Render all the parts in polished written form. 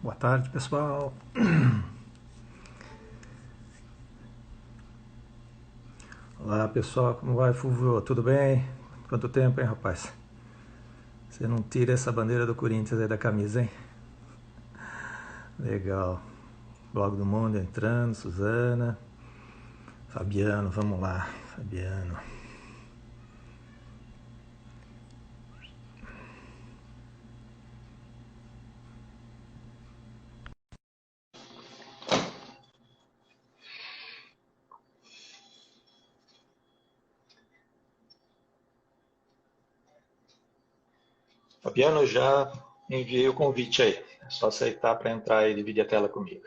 Boa tarde, pessoal. Olá, pessoal. Como vai, Fulvio? Tudo bem? Quanto tempo, hein, rapaz? Você não tira essa bandeira do Corinthians aí da camisa, hein? Legal. Blog do Mundo entrando, Suzana. Fabiano, vamos lá. Fabiano. Fabiano, já enviei o convite aí. É só aceitar para entrar e dividir a tela comigo.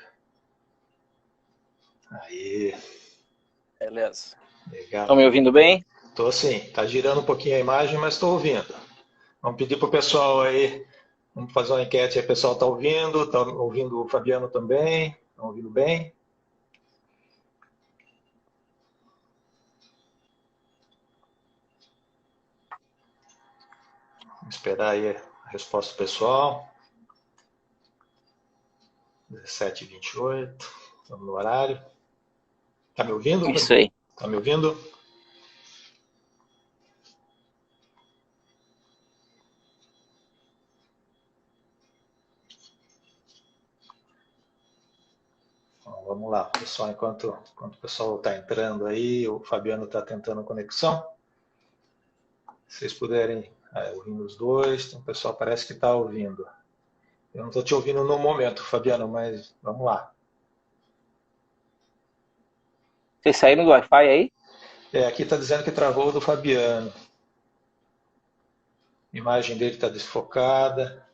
Aí, Beleza. Estão legal. me ouvindo bem? Tô sim. Tá girando um pouquinho a imagem, mas estou ouvindo. Vamos pedir pro pessoal aí. Vamos fazer uma enquete aí. O pessoal está ouvindo? Está ouvindo o Fabiano também? Estão ouvindo bem? Vamos esperar aí a resposta do pessoal. 17h28. Estamos no horário. Tá me ouvindo? Isso aí. Tá me ouvindo? Então, vamos lá, pessoal. Enquanto o pessoal está entrando aí, o Fabiano está tentando a conexão. Se vocês puderem ouvir os dois, então, o pessoal parece que está ouvindo. Eu não estou te ouvindo no momento, Fabiano, mas vamos lá. Vocês saíram do Wi-Fi aí? Aqui está dizendo que travou o do Fabiano. A imagem dele está desfocada.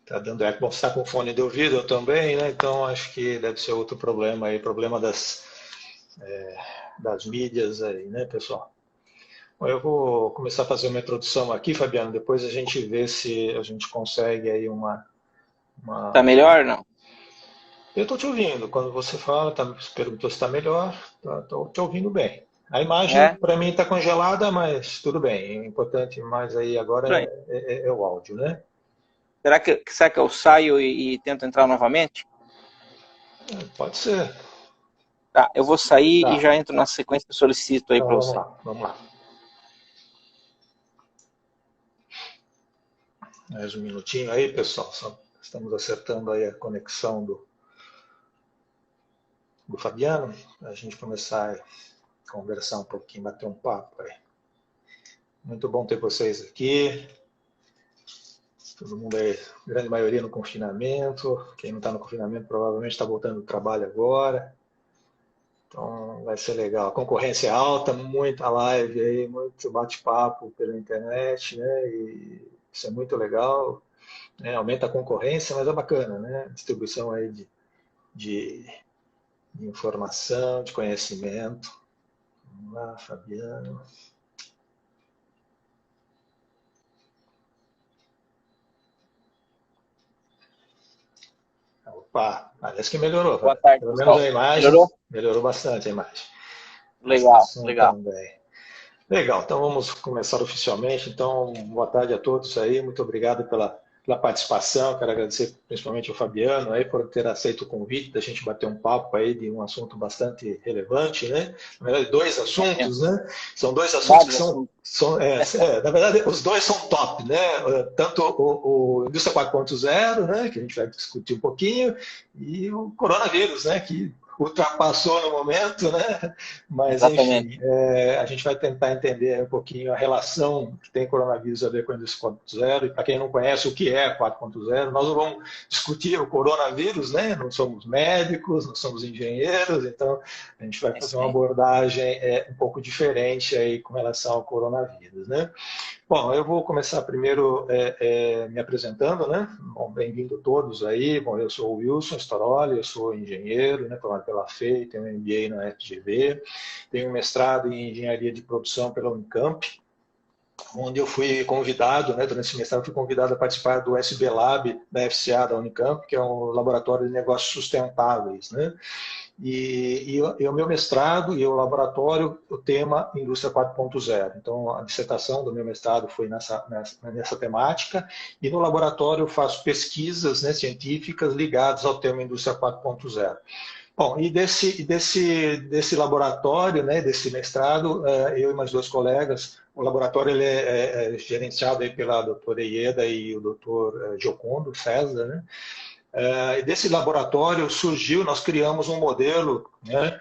Tá dando eco. Bom, você está com fone de ouvido eu também, né? Então acho que deve ser outro problema aí, problema das mídias aí, né, pessoal? Bom, eu vou começar a fazer uma introdução aqui, Fabiano, depois a gente vê se a gente consegue aí Tá uma... melhor, não? Eu estou te ouvindo, quando você fala, perguntou se está melhor, estou te ouvindo bem. A imagem É? para mim está congelada, mas tudo bem. O importante mais aí agora Estranho. é o áudio, né? Será que eu saio e tento entrar novamente? Pode ser. Tá, eu vou sair e Tá, já entro na sequência que eu solicito aí então para vamos você. lá, vamos lá. Mais um minutinho aí, pessoal. Só estamos acertando aí a conexão do Fabiano, para a gente começar a conversar um pouquinho, bater um papo aí. Muito bom ter vocês aqui. Todo mundo aí, grande maioria no confinamento. Quem não está no confinamento provavelmente está voltando do trabalho agora. Então vai ser legal. A concorrência é alta, muita live aí, muito bate-papo pela internet, né? E isso é muito legal, né? Aumenta a concorrência, mas é bacana, né? Distribuição aí de, de informação, de conhecimento. Vamos lá, Fabiano. Opa, parece que melhorou. Boa tarde, Pelo menos pessoal. a imagem Melhorou? melhorou bastante a imagem. O Legal, som legal. também. Legal, então vamos começar oficialmente. Então, boa tarde a todos aí. Muito obrigado pela participação. Quero agradecer principalmente ao Fabiano aí por ter aceito o convite da gente bater um papo aí de um assunto bastante relevante, né? Na verdade, dois É, assuntos, né? São dois assuntos que vários são, assuntos. na verdade, os dois são top, né? Tanto o Indústria 4.0, né? Que a gente vai discutir um pouquinho, e o coronavírus, né? Que ultrapassou no momento, né? Mas, Exatamente. enfim, a gente vai tentar entender um pouquinho a relação que tem coronavírus a ver com a indústria 4.0. E para quem não conhece o que é 4.0, nós não vamos discutir o coronavírus, né? Não somos médicos, não somos engenheiros, então a gente vai É fazer isso uma aí. abordagem um pouco diferente aí com relação ao coronavírus, né? Bom, eu vou começar primeiro me apresentando, né? Bom, bem-vindo todos aí. Bom, eu sou o Wilson Storoli, eu sou engenheiro, né, formado pela FEI, tenho um MBA na FGV, tenho um mestrado em engenharia de produção pela Unicamp, onde eu fui convidado, né, durante esse mestrado, fui convidado a participar do SB Lab da FCA da Unicamp, que é um laboratório de negócios sustentáveis, né? E o meu mestrado e o laboratório, o tema Indústria 4.0. Então, a dissertação do meu mestrado foi nessa temática, e no laboratório eu faço pesquisas, né, científicas ligadas ao tema Indústria 4.0. Bom, e desse laboratório, né, desse mestrado, eu e mais dois colegas, o laboratório ele é gerenciado aí pela doutora Ieda e o doutor Giocondo César, né? E desse laboratório surgiu, nós criamos um modelo, né,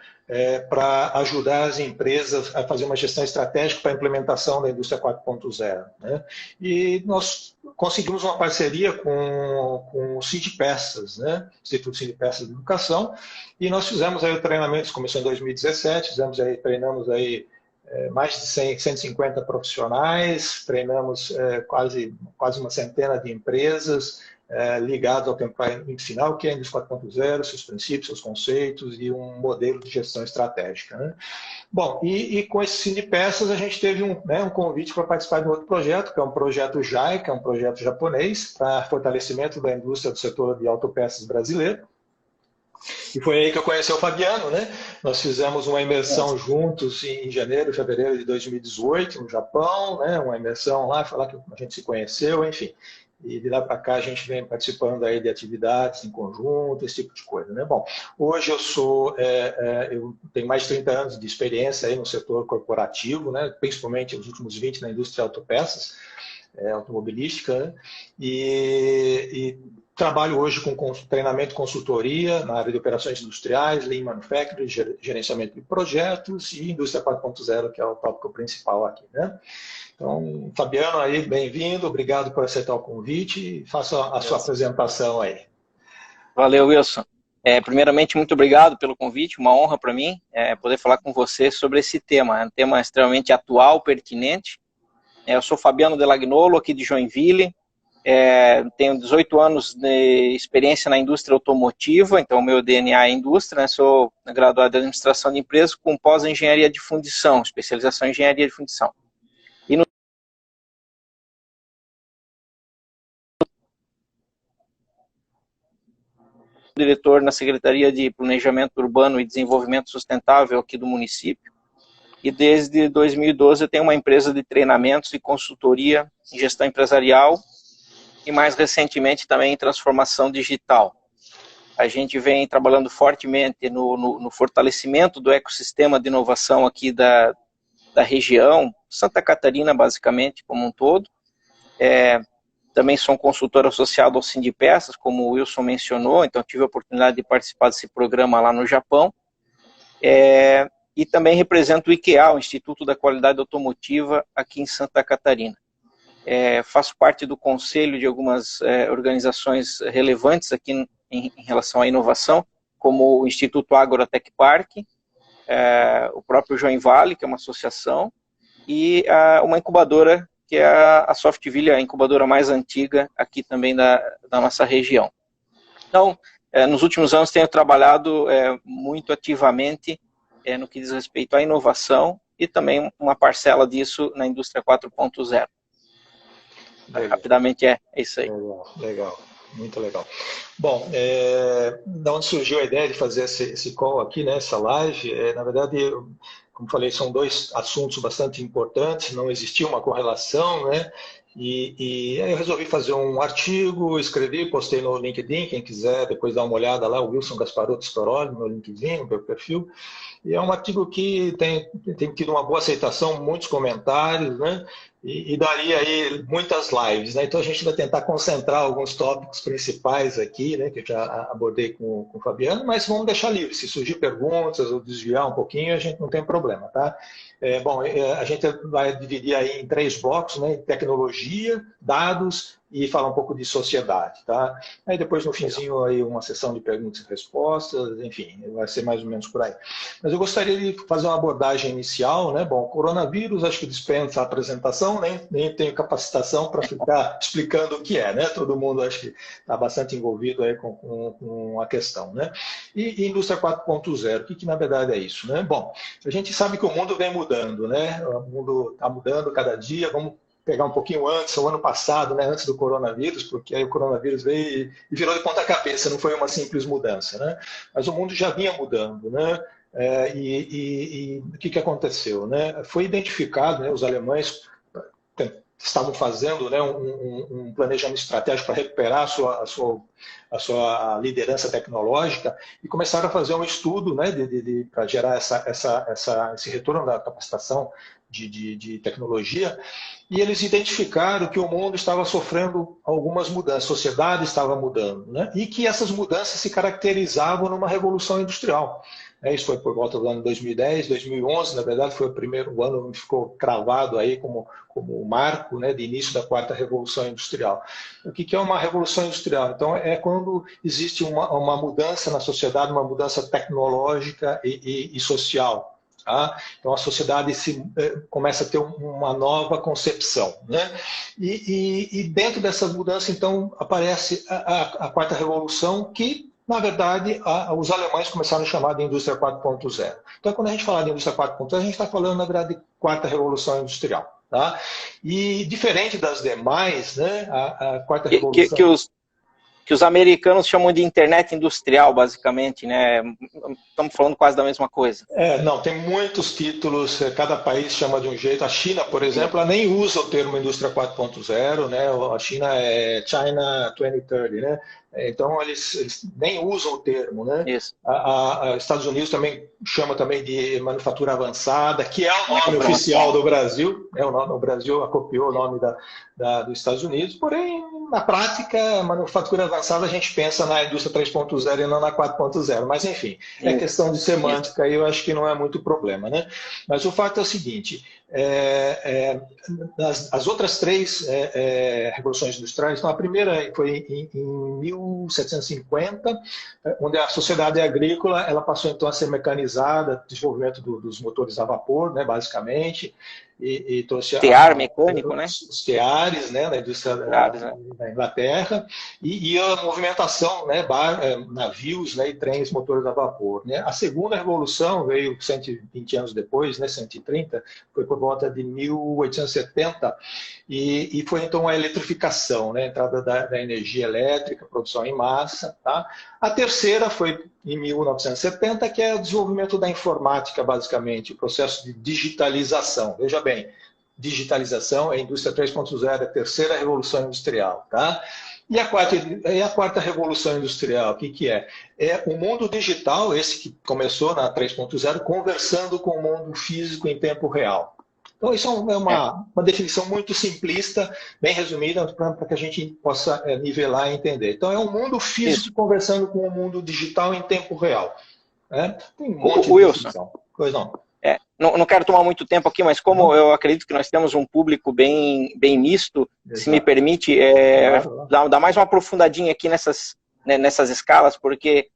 para ajudar as empresas a fazer uma gestão estratégica para a implementação da indústria 4.0. Né? E nós conseguimos uma parceria com o CIDPESTAS, né? Instituto CIDPESTAS de Educação, e nós fizemos aí o treinamento, isso começou em 2017, treinamos aí mais de 150 profissionais, treinamos quase uma centena de empresas, ligados ao tempo final, que é a Indústria 4.0, seus princípios, seus conceitos e um modelo de gestão estratégica. Né? Bom, e com esse CIDPESTAS a gente teve um convite para participar de um outro projeto, que é um projeto JAI, que é um projeto japonês, para fortalecimento da indústria do setor de autopeças brasileiro. E foi aí que eu conheci o Fabiano, né? Nós fizemos uma imersão juntos em janeiro, fevereiro de 2018, no Japão, né? Uma imersão lá, falar que a gente se conheceu, enfim. E de lá para cá a gente vem participando aí de atividades em conjunto, esse tipo de coisa, né? Bom, hoje eu tenho mais de 30 anos de experiência aí no setor corporativo, né? Principalmente os últimos 20 na indústria de autopeças, automobilística, né? E trabalho hoje com treinamento e consultoria na área de operações industriais, Lean Manufacturing, gerenciamento de projetos e indústria 4.0, que é o tópico principal aqui, né? Então, Fabiano, aí, bem-vindo, obrigado por aceitar o convite, faça a sua apresentação aí. Valeu, Wilson. Primeiramente, muito obrigado pelo convite, uma honra para mim poder falar com você sobre esse tema, é um tema extremamente atual, pertinente. Eu sou Fabiano Delagnolo, aqui de Joinville, tenho 18 anos de experiência na indústria automotiva, então o meu DNA é indústria, né? Sou graduado em administração de empresas com pós-engenharia de fundição, especialização em engenharia de fundição. Diretor na Secretaria de Planejamento Urbano e Desenvolvimento Sustentável aqui do município. E desde 2012 eu tenho uma empresa de treinamentos e consultoria em gestão empresarial e mais recentemente também em transformação digital. A gente vem trabalhando fortemente no fortalecimento do ecossistema de inovação aqui da região, Santa Catarina basicamente como um todo. Também sou um consultor associado ao CIDPESTAS, como o Wilson mencionou, então tive a oportunidade de participar desse programa lá no Japão. E também represento o IQA, o Instituto da Qualidade Automotiva, aqui em Santa Catarina. Faço parte do conselho de algumas organizações relevantes aqui em relação à inovação, como o Instituto Agrotech Park, o próprio Joinvale, que é uma associação, e uma incubadora, que é a Softville, a incubadora mais antiga aqui também da nossa região. Então, nos últimos anos tenho trabalhado muito ativamente no que diz respeito à inovação e também uma parcela disso na indústria 4.0. Rapidamente é isso aí. Legal, muito legal. Bom, da onde surgiu a ideia de fazer esse call aqui, né, essa live? Na verdade, como falei, são dois assuntos bastante importantes, não existia uma correlação, né? E aí eu resolvi fazer um artigo, escrevi, postei no LinkedIn, quem quiser depois dar uma olhada lá, o Wilson Gasparotto Storoli, no LinkedIn, no meu perfil. E é um artigo que tem tido uma boa aceitação, muitos comentários, né? E daria aí muitas lives, né? Então a gente vai tentar concentrar alguns tópicos principais aqui, né? Que eu já abordei com o Fabiano, mas vamos deixar livre. Se surgir perguntas ou desviar um pouquinho, a gente não tem problema, tá? Bom, a gente vai dividir aí em 3 blocos, né? Tecnologia, dados e falar um pouco de sociedade, tá? Aí depois no finzinho aí uma sessão de perguntas e respostas, enfim, vai ser mais ou menos por aí. Mas eu gostaria de fazer uma abordagem inicial, né? Bom, coronavírus, acho que dispensa a apresentação, nem tenho capacitação para ficar explicando o que é, né? Todo mundo acho que está bastante envolvido aí com a questão, né? E indústria 4.0, o que na verdade é isso, né? Bom, a gente sabe que o mundo vem mudando, né? O mundo está mudando cada dia, vamos pegar um pouquinho antes, o ano passado, né, antes do coronavírus, porque aí o coronavírus veio e virou de ponta cabeça, não foi uma simples mudança, né? Mas o mundo já vinha mudando, né? E o que aconteceu, né? Foi identificado, né, os alemães estavam fazendo, né, um planejamento estratégico para recuperar a sua liderança tecnológica e começaram a fazer um estudo, né, para gerar esse retorno da capacitação de tecnologia, e eles identificaram que o mundo estava sofrendo algumas mudanças, a sociedade estava mudando, né, e que essas mudanças se caracterizavam numa revolução industrial. Isso foi por volta do ano 2010, 2011, na verdade foi o primeiro ano que ficou cravado aí como o marco, né, de início da quarta revolução industrial. O que é uma revolução industrial? Então, é quando existe uma mudança na sociedade, uma mudança tecnológica e social. Tá? Então, a sociedade começa a ter uma nova concepção. Né? E dentro dessa mudança, então, aparece a quarta revolução, que na verdade, os alemães começaram a chamar de indústria 4.0. Então, quando a gente fala de indústria 4.0, a gente está falando, na verdade, de quarta revolução industrial. Tá? E diferente das demais, né, a quarta revolução... Que os americanos chamam de internet industrial, basicamente, né? Estamos falando quase da mesma coisa. Não, tem muitos títulos, cada país chama de um jeito. A China, por exemplo, ela nem usa o termo indústria 4.0, né? A China é China 2030, né? Então, eles nem usam o termo, né? Isso. Estados Unidos também chama também de manufatura avançada, que é o nome oficial do Brasil. O Brasil copiou o nome dos Estados Unidos, porém, na prática, manufatura avançada, a gente pensa na indústria 3.0 e não na 4.0. Mas, enfim, é questão de semântica e eu acho que não é muito problema, né? Mas o fato é o seguinte, as outras três revoluções industriais, então a primeira foi em 1750, onde a sociedade agrícola ela passou então a ser mecanizada, desenvolvimento dos motores a vapor, né, basicamente, e trouxe tear mecânico, né? Os teares, né, da indústria da Inglaterra, e a movimentação, né, navios, né, e trens motores a vapor. Né? A segunda revolução veio 120 anos depois, né, 130, foi por volta de 1870, e foi então a eletrificação, né, a entrada da energia elétrica, produção em massa. Tá? A terceira foi em 1970, que é o desenvolvimento da informática, basicamente, o processo de digitalização. Veja bem, digitalização é a indústria 3.0, é a terceira revolução industrial. Tá? E a quarta revolução industrial, o que é? É o mundo digital, esse que começou na 3.0, conversando com o mundo físico em tempo real. Então, isso é uma definição muito simplista, bem resumida, para que a gente possa nivelar e entender. Então, é um mundo físico conversando com o mundo digital em tempo real. Tem um monte de definição. Pois não. Não quero tomar muito tempo aqui, mas como eu acredito que nós temos um público bem misto, se me permite, dar mais uma aprofundadinha aqui nessas escalas, porque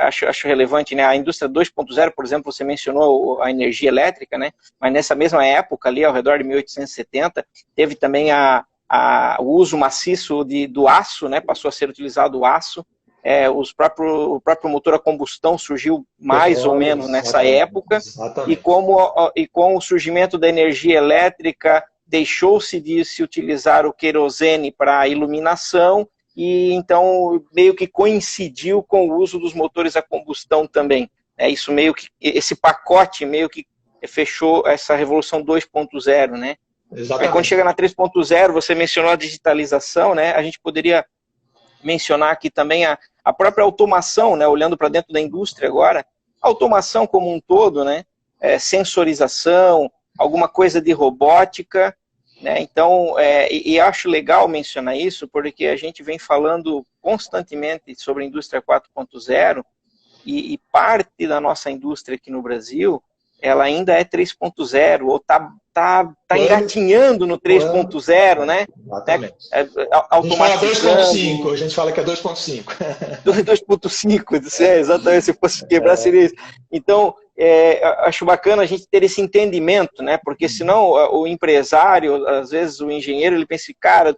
acho relevante, né? A indústria 2.0, por exemplo, você mencionou a energia elétrica, né? Mas nessa mesma época, ali ao redor de 1870, teve também o uso maciço do aço, né? Passou a ser utilizado o aço. O próprio motor a combustão surgiu mais ou menos nessa época, e com o surgimento da energia elétrica, deixou-se de se utilizar o querosene para iluminação, e então meio que coincidiu com o uso dos motores a combustão também. Isso meio que, esse pacote meio que fechou essa revolução 2.0, né? Aí, quando chega na 3.0, você mencionou a digitalização, né? A gente poderia mencionar aqui também a própria automação, né? Olhando para dentro da indústria agora, a automação como um todo, né? Sensorização, alguma coisa de robótica, né? Então, e acho legal mencionar isso, porque a gente vem falando constantemente sobre a indústria 4.0, e parte da nossa indústria aqui no Brasil, ela ainda é 3.0, ou está engatinhando no 3.0, né? Exatamente. A gente fala 2.5, a gente fala que é 2.5. 2.5, exatamente, se fosse quebrar seria isso. Então, acho bacana a gente ter esse entendimento, né? Porque senão o empresário, às vezes o engenheiro, ele pensa, cara,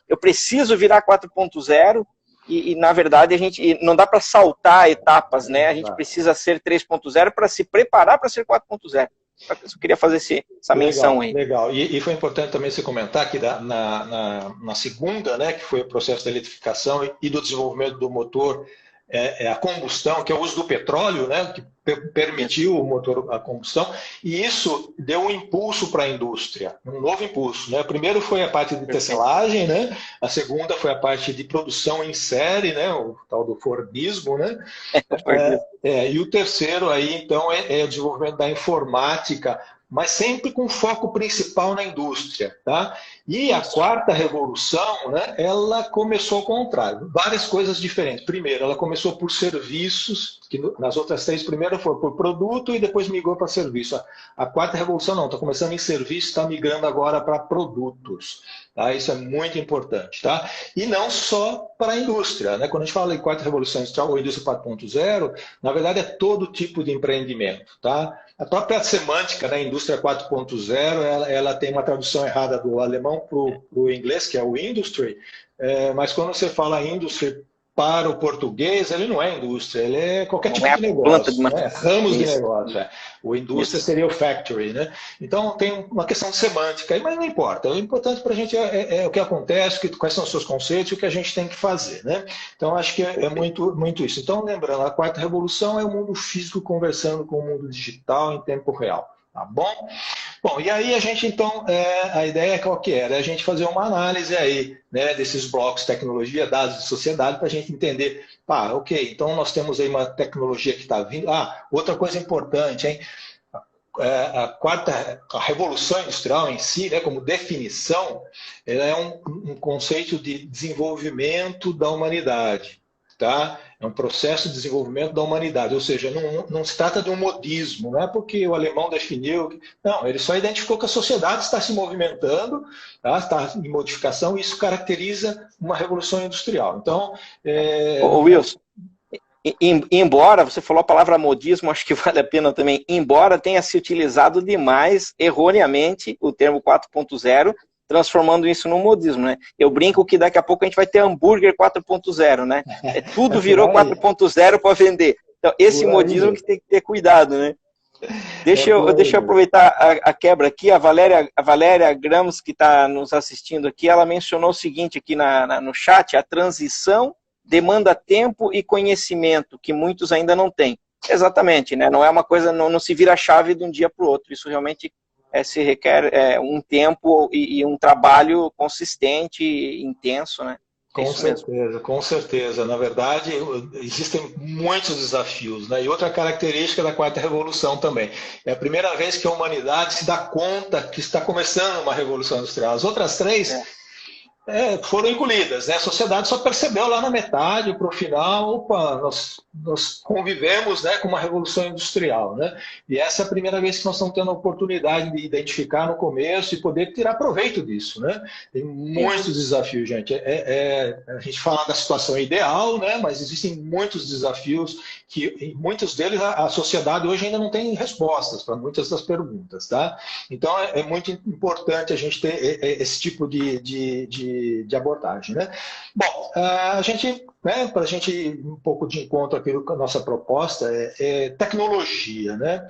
eu preciso virar 4.0, e na verdade a gente não dá para saltar etapas, né? A gente precisa ser 3.0 para se preparar para ser 4.0. Eu queria fazer essa menção aí. Legal. E foi importante também você comentar que na segunda, né, que foi o processo da eletrificação e do desenvolvimento do motor, a combustão, que é o uso do petróleo, né, que permitiu o motor a combustão, e isso deu um impulso para a indústria, um novo impulso, né? Primeiro foi a parte de tecelagem, né? A segunda foi a parte de produção em série, né? O tal do Fordismo, né? E o terceiro aí, então, é o desenvolvimento da informática, mas sempre com foco principal na indústria, tá? E a quarta revolução, né, ela começou ao contrário, várias coisas diferentes. Primeiro, ela começou por serviços, que nas outras três, primeiro foi por produto e depois migrou para serviço. A quarta revolução não, está começando em serviço, está migrando agora para produtos. Tá? Isso é muito importante. Tá? E não só para a indústria. Né? Quando a gente fala em quarta revolução industrial ou indústria 4.0, na verdade é todo tipo de empreendimento. Tá? A própria semântica da indústria 4.0, ela tem uma tradução errada do alemão para o inglês, que é o industry, mas quando você fala industry para o português, ele não é indústria, ele é qualquer tipo de negócio, né? Ramos de negócio. O indústria seria o factory, né? Então tem uma questão de semântica, mas não importa. O importante para a gente é o que acontece, quais são os seus conceitos e o que a gente tem que fazer, né? Então acho que é muito isso. Então lembrando, a quarta revolução é o mundo físico conversando com o mundo digital em tempo real. Tá bom? Bom, e aí a gente então, a ideia qual que era? A gente fazer uma análise aí, né, desses blocos tecnologia, dados de sociedade, para a gente entender, ok, então nós temos aí uma tecnologia que está vindo. Outra coisa importante, hein? A revolução industrial em si, né, como definição, ela é um conceito de desenvolvimento da humanidade. Tá? É um processo de desenvolvimento da humanidade, ou seja, não se trata de um modismo, não é porque o alemão definiu, não, ele só identificou que a sociedade está se movimentando, tá? Está em modificação, e isso caracteriza uma revolução industrial. Então, Wilson, embora, você falou a palavra modismo, acho que vale a pena também, embora tenha se utilizado demais, erroneamente, o termo 4.0, transformando isso num modismo, né? Eu brinco que daqui a pouco a gente vai ter hambúrguer 4.0, né? Tudo virou 4.0 para vender. Então, esse modismo que tem que ter cuidado, né? Deixa eu aproveitar a quebra aqui. A Valéria Gramos, que está nos assistindo aqui, ela mencionou o seguinte aqui no chat: a transição demanda tempo e conhecimento, que muitos ainda não têm. Exatamente, né? Não é uma coisa, não se vira a chave de um dia para o outro. Isso realmente se requer um tempo e um trabalho consistente e intenso, né? Com certeza. Na verdade, existem muitos desafios, né? E outra característica da quarta revolução também. É a primeira vez que a humanidade se dá conta que está começando uma revolução industrial. As outras três foram engolidas, né? A sociedade só percebeu lá na metade, para o final, opa, nós convivemos, né, com uma revolução industrial, né? E essa é a primeira vez que nós estamos tendo a oportunidade de identificar no começo e poder tirar proveito disso, né? Tem muitos desafios, gente. A gente fala da situação ideal, né? Mas existem muitos desafios que, muitos deles, a sociedade hoje ainda não tem respostas para muitas das perguntas, tá? Então, é muito importante a gente ter esse tipo de abordagem, né? Bom, a gente, né, para a gente ir um pouco de encontro aqui com a nossa proposta é tecnologia, né?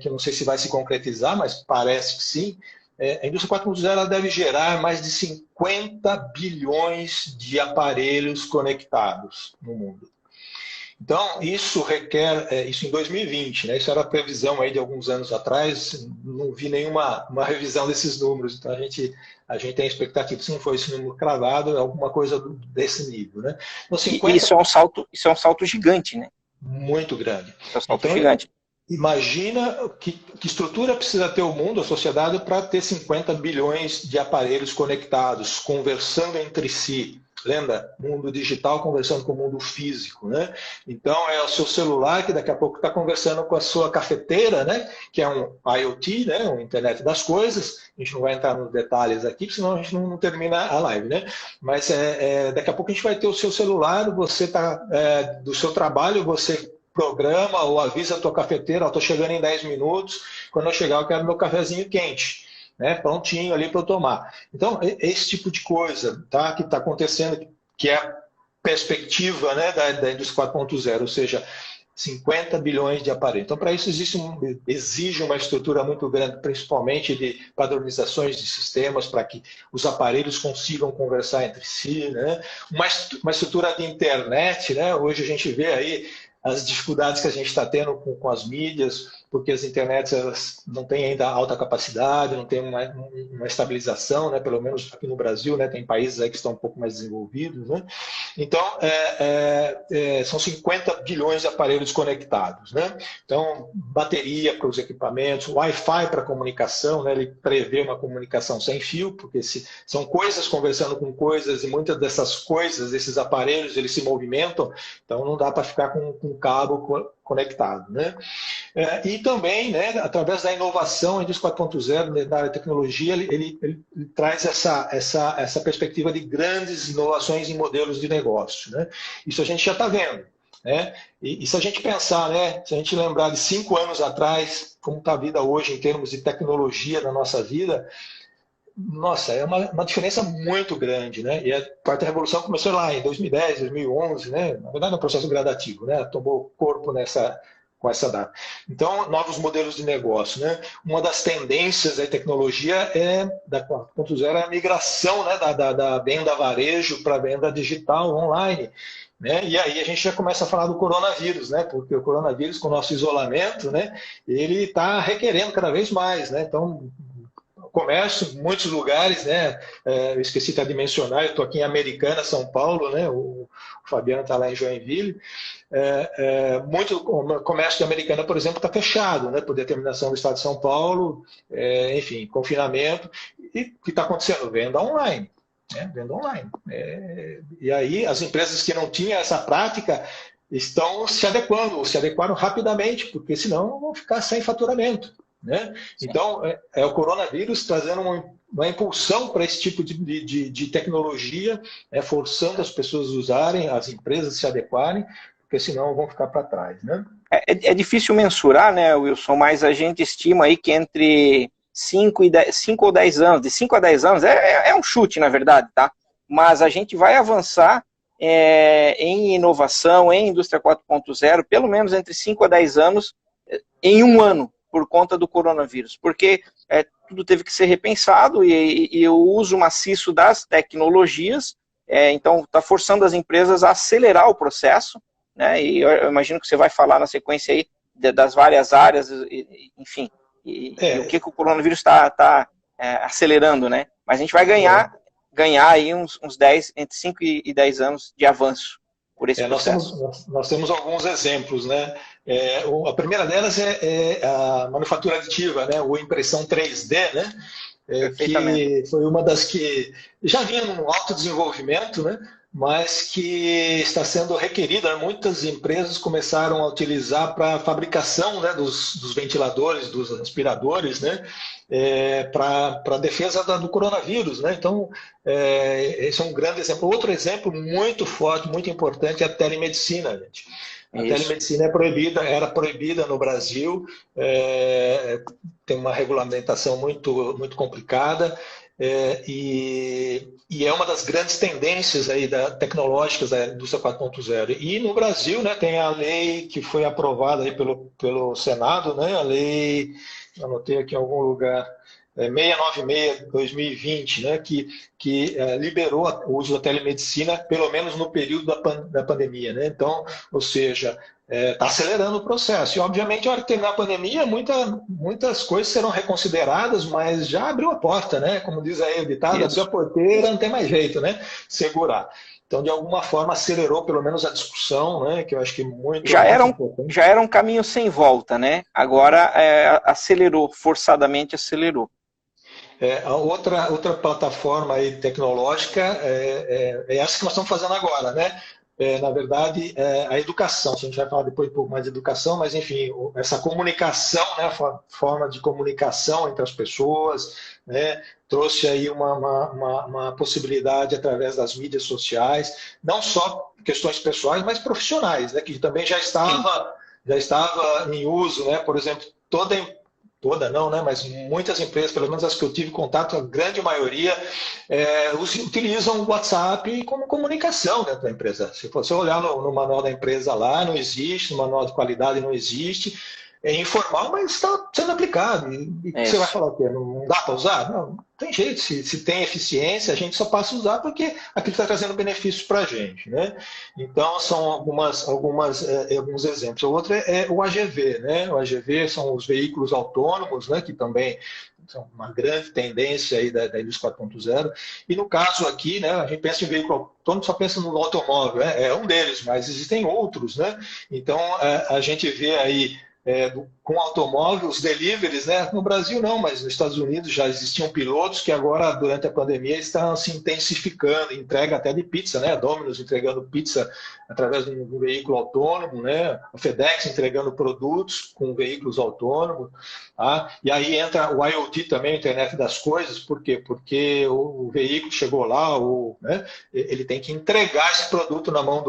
Que eu não sei se vai se concretizar, mas parece que sim. A indústria 4.0 ela deve gerar mais de 50 bilhões de aparelhos conectados no mundo. Então, isso requer, isso em 2020, né? Isso era a previsão aí de alguns anos atrás, não vi nenhuma revisão desses números, então a gente tem a expectativa, se não for esse número cravado, é alguma coisa desse nível, né? Então, 50... Isso é um salto gigante, né? Muito grande. É um salto gigante. Imagina que estrutura precisa ter o mundo, a sociedade, para ter 50 bilhões de aparelhos conectados, conversando entre si. Lembra? Mundo digital conversando com o mundo físico, né? Então, é o seu celular que daqui a pouco está conversando com a sua cafeteira, né? Que é um IoT, né? Um Internet das Coisas. A gente não vai entrar nos detalhes aqui, senão a gente não termina a live, né? Mas daqui a pouco a gente vai ter o seu celular, você está do seu trabalho, você programa ou avisa a tua cafeteira, estou chegando em 10 minutos, quando eu chegar eu quero meu cafezinho quente. Né, prontinho ali para eu tomar. Então, esse tipo de coisa, tá, que está acontecendo, que é a perspectiva, né, da indústria 4.0, ou seja, 50 bilhões de aparelhos. Então, para isso, exige uma estrutura muito grande, principalmente de padronizações de sistemas, para que os aparelhos consigam conversar entre si, né? Uma estrutura de internet, né? Hoje a gente vê aí as dificuldades que a gente está tendo com as mídias, porque as internets elas não têm ainda alta capacidade, não tem uma estabilização, né? Pelo menos aqui no Brasil, né? Tem países aí que estão um pouco mais desenvolvidos, né? Então, são 50 bilhões de aparelhos conectados, né? Então, bateria para os equipamentos, Wi-Fi para comunicação, né? Ele prevê uma comunicação sem fio, porque são coisas conversando com coisas e muitas dessas coisas, esses aparelhos, eles se movimentam, então não dá para ficar com cabo conectado, né? E também, né, através da inovação, a indústria 4.0, né, da área de tecnologia, ele traz essa perspectiva de grandes inovações em modelos de negócio, né? Isso a gente já está vendo, né? E se a gente pensar, né, se a gente lembrar de 5 anos atrás, como está a vida hoje em termos de tecnologia na nossa vida, nossa, é uma diferença muito grande, né? E a quarta revolução começou lá em 2010, 2011, né? Na verdade, é um processo gradativo, né? Tomou corpo com essa data. Então, novos modelos de negócio, né? Uma das tendências da tecnologia da 4.0 é a migração, né? da venda varejo para a venda digital online. Né? E aí a gente já começa a falar do coronavírus, né? Porque o coronavírus, com o nosso isolamento, né? Ele está requerendo cada vez mais, né? Então, comércio em muitos lugares, né? Eu esqueci até de mencionar, eu estou aqui em Americana, São Paulo, né? O Fabiano está lá em Joinville. Muito comércio de Americana, por exemplo, está fechado, né? Por determinação do Estado de São Paulo, enfim, confinamento. E o que está acontecendo? Venda online. Venda online. E aí as empresas que não tinham essa prática estão se adequaram rapidamente, porque senão vão ficar sem faturamento. Né? Então, o coronavírus trazendo uma impulsão para esse tipo de tecnologia, forçando as pessoas a usarem, as empresas a se adequarem, porque senão vão ficar para trás. Né? É difícil mensurar, né, Wilson, mas a gente estima aí que entre 5 ou 10 anos, de 5 a 10 anos, é um chute, na verdade, tá? Mas a gente vai avançar em inovação, em indústria 4.0, pelo menos entre 5 a 10 anos, em um ano, por conta do coronavírus, porque tudo teve que ser repensado e o uso maciço das tecnologias, então está forçando as empresas a acelerar o processo, né? E eu imagino que você vai falar na sequência aí das várias áreas, enfim, e o que o coronavírus está acelerando, né? Mas a gente vai ganhar aí uns 10, entre 5 e 10 anos de avanço por esse processo. Nós temos alguns exemplos, né? A primeira delas é a manufatura aditiva, né? Ou impressão 3D, né? Que foi uma das que já vinha num alto desenvolvimento, né? Mas que está sendo requerida. Muitas empresas começaram a utilizar para a fabricação, né, dos ventiladores, dos aspiradores, né? Para a defesa do coronavírus, né? Então, esse é um grande exemplo. Outro exemplo muito forte, muito importante é a telemedicina, gente. A telemedicina era proibida no Brasil, tem uma regulamentação muito, muito complicada, e é uma das grandes tendências aí tecnológicas da indústria 4.0. E no Brasil, né, tem a lei que foi aprovada aí pelo Senado, né, a lei, anotei aqui em algum lugar, 696/2020, né, que liberou o uso da telemedicina, pelo menos no período da pandemia. Né? Então, ou seja, está acelerando o processo. E, obviamente, a hora que terminar a pandemia, muitas coisas serão reconsideradas, mas já abriu a porta, né? Como diz aí o ditado, abriu a porteira, não tem mais jeito, né? Segurar. Então, de alguma forma, acelerou pelo menos a discussão, né? Que eu acho que já era um caminho sem volta, né? Agora forçadamente acelerou. A outra plataforma aí tecnológica é essa que nós estamos fazendo agora, né? Na verdade, a educação. A gente vai falar depois um pouco mais de educação, mas, enfim, essa comunicação, né, a forma de comunicação entre as pessoas, né, trouxe aí uma possibilidade através das mídias sociais, não só questões pessoais, mas profissionais, né, que também já estava em uso, né? Por exemplo, toda não, né? Mas muitas empresas, pelo menos as que eu tive contato, a grande maioria utilizam o WhatsApp como comunicação dentro da empresa. Se você olhar no manual da empresa lá, não existe, no manual de qualidade não existe. É informal, mas está sendo aplicado. E você vai falar o quê? Não dá para usar? Não tem jeito. Se tem eficiência, a gente só passa a usar porque aquilo está trazendo benefícios para a gente, né? Então, são alguns exemplos. O outro é o AGV, né? O AGV são os veículos autônomos, né? Que também são uma grande tendência aí da indústria 4.0. E no caso aqui, né? A gente pensa em veículo autônomo, só pensa no automóvel, né? É um deles, mas existem outros, né? Então, a gente vê aí com automóvel, os deliveries, né? No Brasil não, mas nos Estados Unidos já existiam pilotos que agora, durante a pandemia, estão se intensificando, entrega até de pizza, né? A Domino's entregando pizza através de um veículo autônomo, né? A FedEx entregando produtos com veículos autônomos, tá? E aí entra o IoT também, a internet das coisas, por quê? Porque o veículo chegou lá, né? Ele tem que entregar esse produto na mão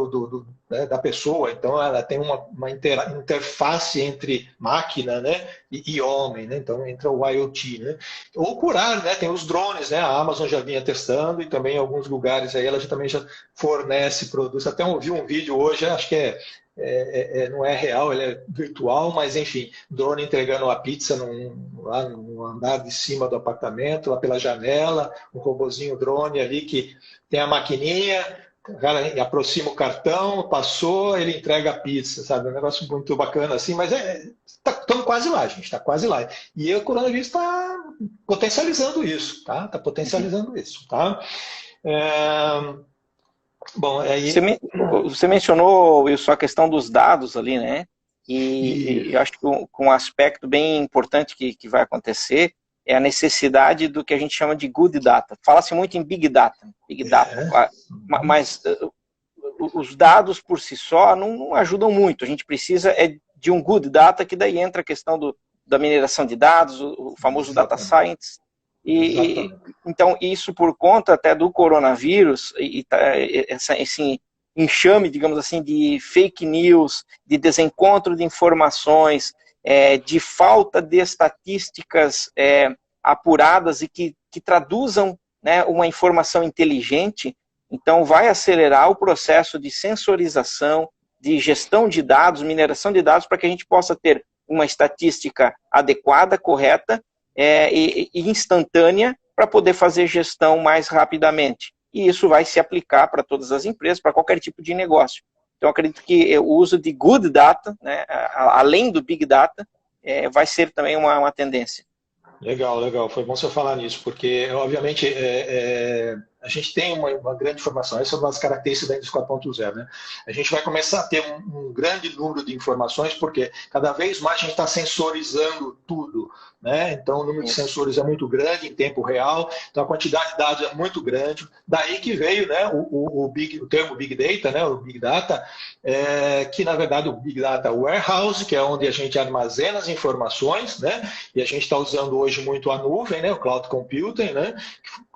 né, da pessoa, então ela tem uma interface entre máquina, né, e homem, né? Então entra o IoT, né? Ou curar, né? Tem os drones, né? A Amazon já vinha testando e também em alguns lugares aí ela também já fornece produtos. Até eu vi um vídeo hoje, acho que não é real, ele é virtual, mas enfim, drone entregando a pizza lá no andar de cima do apartamento, lá pela janela, um robozinho drone ali que tem a maquininha, o cara aproxima o cartão, passou, ele entrega a pizza, sabe? Um negócio muito bacana assim, mas estamos quase lá, gente, está quase lá. E o coronavírus está potencializando isso, tá? Está potencializando isso, tá? Bom, aí... Você mencionou, Wilson, a questão dos dados ali, né? E eu acho que um aspecto bem importante que vai acontecer é a necessidade do que a gente chama de good data. Fala-se muito em big data, mas os dados por si só não ajudam muito. A gente precisa de um good data, que daí entra a questão da mineração de dados, o famoso data science. Então, isso por conta até do coronavírus, esse enxame, digamos assim, de fake news, de desencontro de informações, de falta de estatísticas apuradas e que traduzam, né, uma informação inteligente. Então, vai acelerar o processo de sensorização, de gestão de dados, mineração de dados, para que a gente possa ter uma estatística adequada, correta e instantânea, para poder fazer gestão mais rapidamente. E isso vai se aplicar para todas as empresas, para qualquer tipo de negócio. Então, acredito que o uso de good data, né, além do big data, vai ser também uma tendência. Legal, legal. Foi bom você falar nisso, porque, obviamente, a gente tem uma grande informação. Essa é uma das características da indústria 4.0, né? A gente vai começar a ter um grande número de informações, porque cada vez mais a gente está sensorizando tudo, né? Então, o número de sensores é muito grande em tempo real, então a quantidade de dados é muito grande. Daí que veio, né, o termo Big Data, né, o Big Data, que, na verdade, o Big Data Warehouse, que é onde a gente armazena as informações, né? E a gente está usando hoje muito a nuvem, né, o Cloud Computing, né?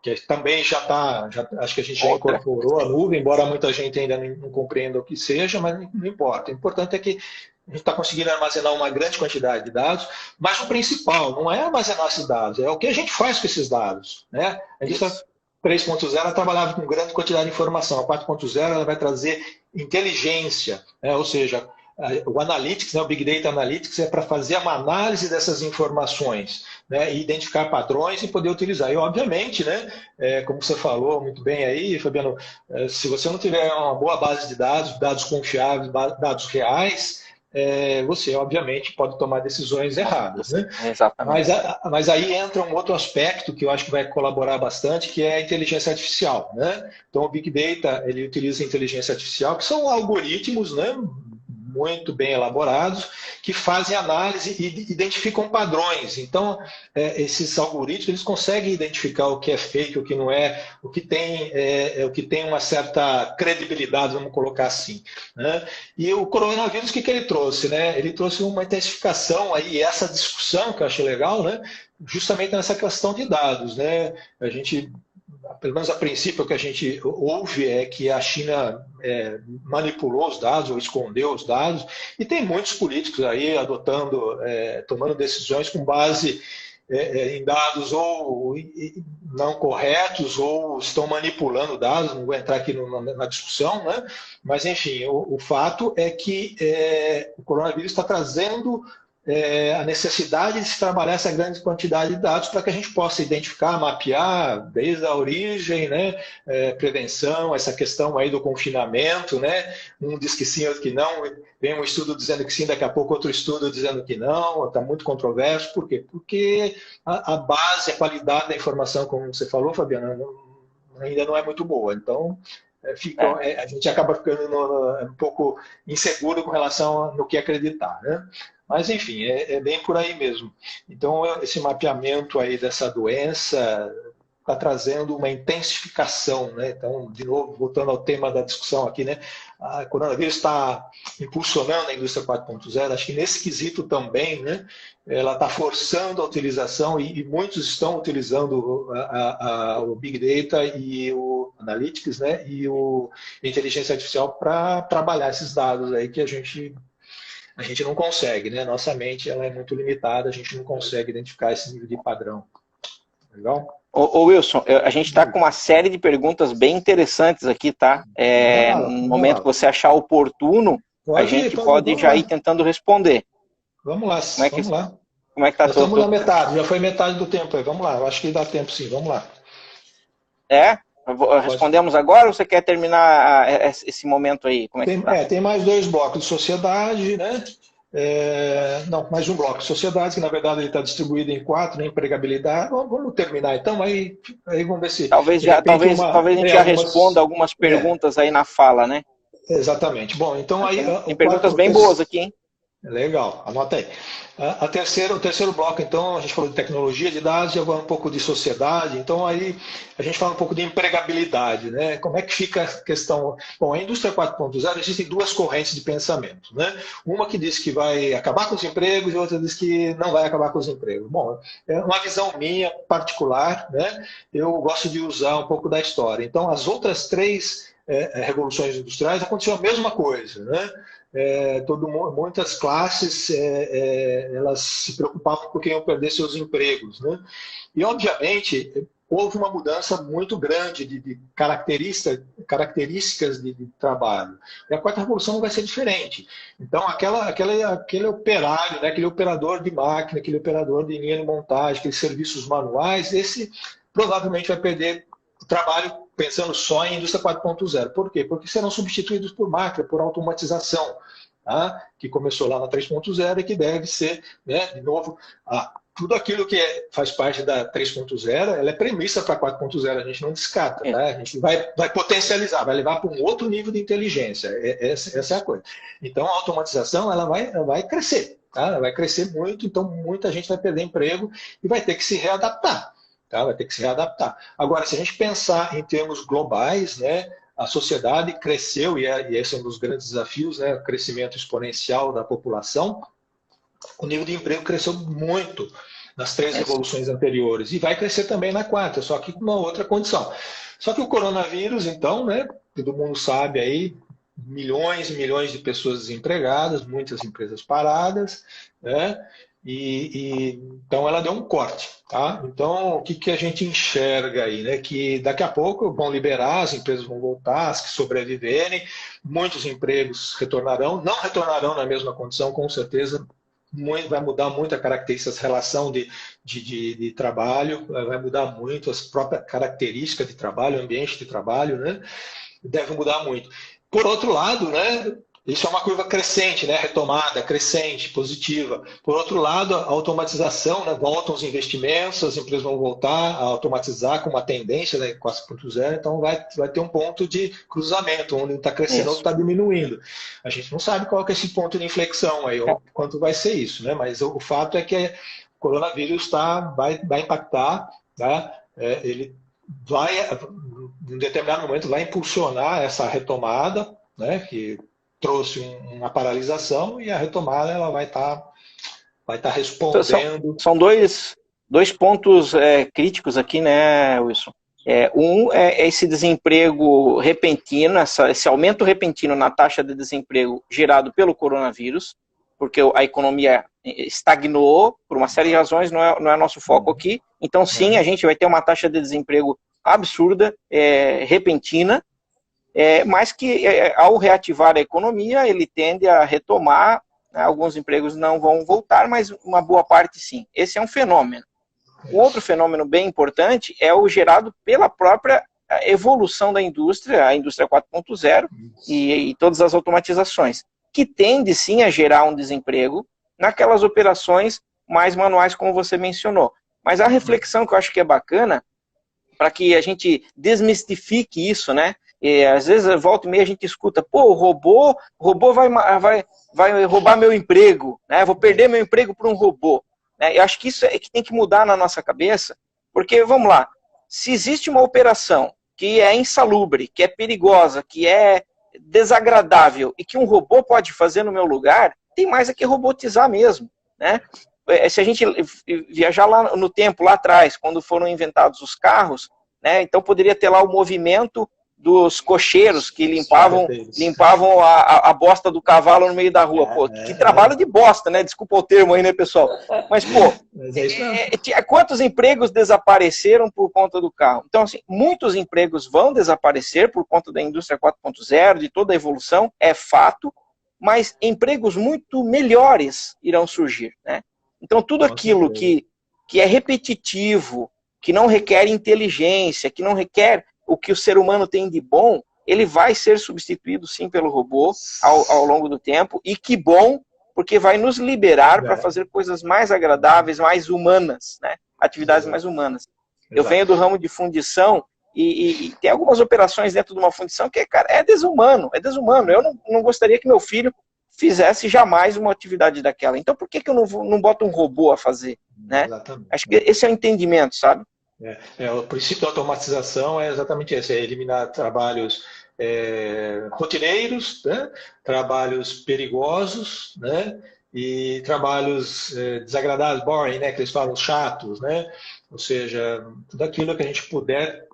Que também acho que a gente já incorporou a nuvem, embora muita gente ainda não compreenda o que seja, mas não importa. O importante é que a gente está conseguindo armazenar uma grande quantidade de dados, mas o principal não é armazenar esses dados, é o que a gente faz com esses dados, né? A gente 3.0 trabalhava com grande quantidade de informação, a 4.0 ela vai trazer inteligência, né? Ou seja, o Analytics, né, o Big Data Analytics é para fazer uma análise dessas informações, né, e identificar padrões e poder utilizar. E, obviamente, né, como você falou muito bem aí, Fabiano, se você não tiver uma boa base de dados, dados confiáveis, dados reais, você, obviamente, pode tomar decisões erradas. Né? Exatamente. Mas aí entra um outro aspecto que eu acho que vai colaborar bastante, que é a inteligência artificial. Né? Então, o Big Data ele utiliza a inteligência artificial, que são algoritmos, né, muito bem elaborados, que fazem análise e identificam padrões. Então, esses algoritmos eles conseguem identificar o que é fake, o que não é, o que tem uma certa credibilidade, vamos colocar assim. Né? E o coronavírus, o que ele trouxe? Né? Ele trouxe uma intensificação, aí, essa discussão que eu acho legal, né? Justamente nessa questão de dados. Né? A gente pelo menos a princípio, o que a gente ouve é que a China manipulou os dados ou escondeu os dados, e tem muitos políticos aí adotando, tomando decisões com base em dados ou não corretos ou estão manipulando dados, não vou entrar aqui na discussão, né? Mas, enfim, o fato é que o coronavírus está trazendo a necessidade de se trabalhar essa grande quantidade de dados para que a gente possa identificar, mapear desde a origem, né, prevenção, essa questão aí do confinamento, né, um diz que sim, outro que não, vem um estudo dizendo que sim, daqui a pouco outro estudo dizendo que não, está muito controverso. Por quê? Porque a base, a qualidade da informação, como você falou, Fabiana, ainda não é muito boa. Então, a gente acaba ficando um pouco inseguro com relação no que acreditar, né? Mas, enfim, é bem por aí mesmo. Então, esse mapeamento aí dessa doença está trazendo uma intensificação, né? Então, de novo, voltando ao tema da discussão aqui, né? A coronavírus está impulsionando a indústria 4.0, acho que nesse quesito também, né? Ela está forçando a utilização, e muitos estão utilizando o Big Data e o Analytics, né? E a inteligência artificial para trabalhar esses dados aí que a gente não consegue, né? Nossa mente ela é muito limitada, a gente não consegue identificar esse nível de padrão. Legal? Ô Wilson, a gente está com uma série de perguntas bem interessantes aqui, tá? No momento que você achar oportuno, a gente pode já ir tentando responder. Vamos lá, vamos lá. Como é que tá tudo? Estamos na metade, já foi metade do tempo aí. Vamos lá, eu acho que dá tempo sim, vamos lá. Respondemos agora ou você quer terminar esse momento aí? Como é que tá? Tem mais 2 blocos de sociedade, né? Não, mais um bloco de sociedade, que na verdade ele está distribuído em 4, né? Empregabilidade. Vamos terminar então, aí vamos ver se... Talvez a gente já responda algumas perguntas aí na fala, né? Exatamente. Bom, então aí... Tem perguntas bem boas aqui, hein? Legal, anota aí. O terceiro bloco, então, a gente falou de tecnologia, de dados, e agora um pouco de sociedade. Então, aí a gente fala um pouco de empregabilidade, né? Como é que fica a questão? Bom, a indústria 4.0, existem 2 correntes de pensamento, né? Uma que diz que vai acabar com os empregos e outra diz que não vai acabar com os empregos. Bom, é uma visão minha particular, né? Eu gosto de usar um pouco da história. Então, as outras 3 revoluções industriais aconteceu a mesma coisa, né? Muitas classes elas se preocupavam porque iam perder seus empregos, né? E obviamente houve uma mudança muito grande de características de trabalho. E a 4ª revolução não vai ser diferente. Então aquele operário, né, aquele operador de máquina, aquele operador de linha de montagem, aqueles serviços manuais, esse provavelmente vai perder o trabalho, pensando só em indústria 4.0. Por quê? Porque serão substituídos por máquina, por automatização, tá? Que começou lá na 3.0 e que deve ser, né, de novo, tudo aquilo que faz parte da 3.0, ela é premissa para 4.0, a gente não descarta, tá? A gente vai potencializar, vai levar para um outro nível de inteligência, essa é a coisa. Então a automatização ela vai crescer, tá? Ela vai crescer muito, então muita gente vai perder emprego e vai ter que se readaptar. Tá? Vai ter que se readaptar. Agora, se a gente pensar em termos globais, né, a sociedade cresceu, e esse é um dos grandes desafios, né, o crescimento exponencial da população, o nível de emprego cresceu muito nas 3 revoluções anteriores, e vai crescer também na 4ª, só que com uma outra condição. Só que o coronavírus, então, né, todo mundo sabe aí, milhões e milhões de pessoas desempregadas, muitas empresas paradas, né? Então ela deu um corte, tá? Então o que a gente enxerga aí, né? Que daqui a pouco vão liberar, as empresas vão voltar, as que sobreviverem, muitos empregos retornarão, não retornarão na mesma condição, com certeza. Vai mudar muito a característica, a relação de trabalho, vai mudar muito as próprias características de trabalho, o ambiente de trabalho, né? Deve mudar muito. Por outro lado, né? Isso é uma curva crescente, né? Retomada, crescente, positiva. Por outro lado, a automatização, né? Voltam os investimentos, as empresas vão voltar a automatizar com uma tendência, né? 4.0, então vai ter um ponto de cruzamento, onde está crescendo ou está diminuindo. A gente não sabe qual que é esse ponto de inflexão aí, ou quanto vai ser isso, né? Mas o fato é que o coronavírus vai impactar, tá? Ele vai, em determinado momento, vai impulsionar essa retomada, né? Que trouxe uma paralisação, e a retomada ela vai estar respondendo. São dois pontos críticos aqui, né, Wilson? Um é esse desemprego repentino, esse aumento repentino na taxa de desemprego gerado pelo coronavírus, porque a economia estagnou por uma série de razões, não é nosso foco aqui. Então, sim, a gente vai ter uma taxa de desemprego absurda, repentina, mas que ao reativar a economia, ele tende a retomar, né? Alguns empregos não vão voltar, mas uma boa parte sim. Esse é um fenômeno. Um outro fenômeno bem importante é o gerado pela própria evolução da indústria, a indústria 4.0 e todas as automatizações, que tende sim a gerar um desemprego naquelas operações mais manuais, como você mencionou. Mas a reflexão que eu acho que é bacana, para que a gente desmistifique isso, né? E, às vezes, volta e meia, a gente escuta, pô, o robô vai roubar meu emprego, né? Vou perder meu emprego por um robô. Eu acho que isso é que tem que mudar na nossa cabeça, porque, vamos lá, se existe uma operação que é insalubre, que é perigosa, que é desagradável e que um robô pode fazer no meu lugar, tem mais é que robotizar mesmo, né? Se a gente viajar lá no tempo, lá atrás, quando foram inventados os carros, né, então poderia ter lá o movimento dos cocheiros que limpavam a bosta do cavalo no meio da rua. Pô, que trabalho de bosta, né? Desculpa o termo aí, né, pessoal? Mas, pô, quantos empregos desapareceram por conta do carro? Então, assim, muitos empregos vão desaparecer por conta da indústria 4.0, de toda a evolução, é fato, mas empregos muito melhores irão surgir, né? Então, tudo aquilo que é repetitivo, que não requer inteligência, que não requer o que o ser humano tem de bom, ele vai ser substituído sim pelo robô ao longo do tempo, e que bom, porque vai nos liberar para fazer coisas mais agradáveis, mais humanas, né? Atividades mais humanas. Eu venho do ramo de fundição e tem algumas operações dentro de uma fundição que, cara, é desumano. Eu não gostaria que meu filho fizesse jamais uma atividade daquela. Então, por que eu não boto um robô a fazer, né? Acho que esse é o entendimento, sabe? O princípio da automatização é exatamente esse, é eliminar trabalhos rotineiros, né? Trabalhos perigosos, né? E trabalhos desagradáveis, boring, né? Que eles falam chatos, né? Ou seja, tudo aquilo que a gente puder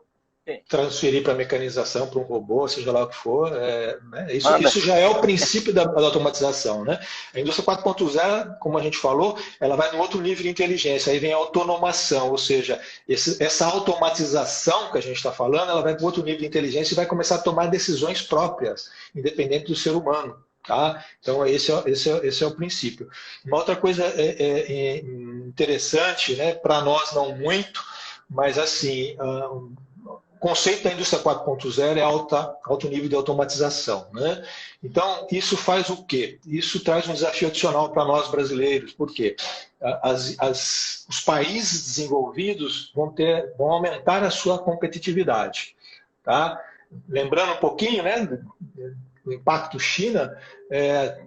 transferir para mecanização, para um robô, seja lá o que for, né? Isso já é o princípio da automatização, né? A indústria 4.0, como a gente falou, ela vai num outro nível de inteligência, aí vem a autonomação, ou seja, essa automatização que a gente está falando, ela vai para outro nível de inteligência e vai começar a tomar decisões próprias, independente do ser humano. Tá? Então, esse é o princípio. Uma outra coisa interessante, né, para nós não muito, mas assim, o conceito da indústria 4.0 é alto nível de automatização, né? Então, isso faz o quê? Isso traz um desafio adicional para nós brasileiros. Por quê? Os países desenvolvidos vão aumentar a sua competitividade. Tá? Lembrando um pouquinho, né, do impacto China,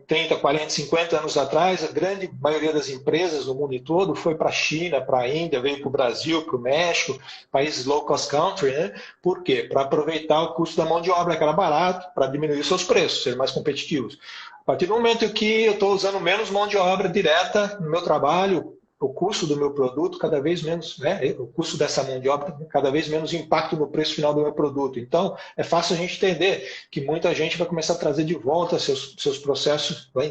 30, 40, 50 anos atrás, a grande maioria das empresas no mundo todo foi para a China, para a Índia, veio para o Brasil, para o México, países low cost country, né? Por quê? Para aproveitar o custo da mão de obra, que era barato, para diminuir seus preços, ser mais competitivos. A partir do momento que eu estou usando menos mão de obra direta no meu trabalho, o custo do meu produto cada vez menos, né? O custo dessa mão de obra cada vez menos impacto no preço final do meu produto. Então, é fácil a gente entender que muita gente vai começar a trazer de volta seus processos, vai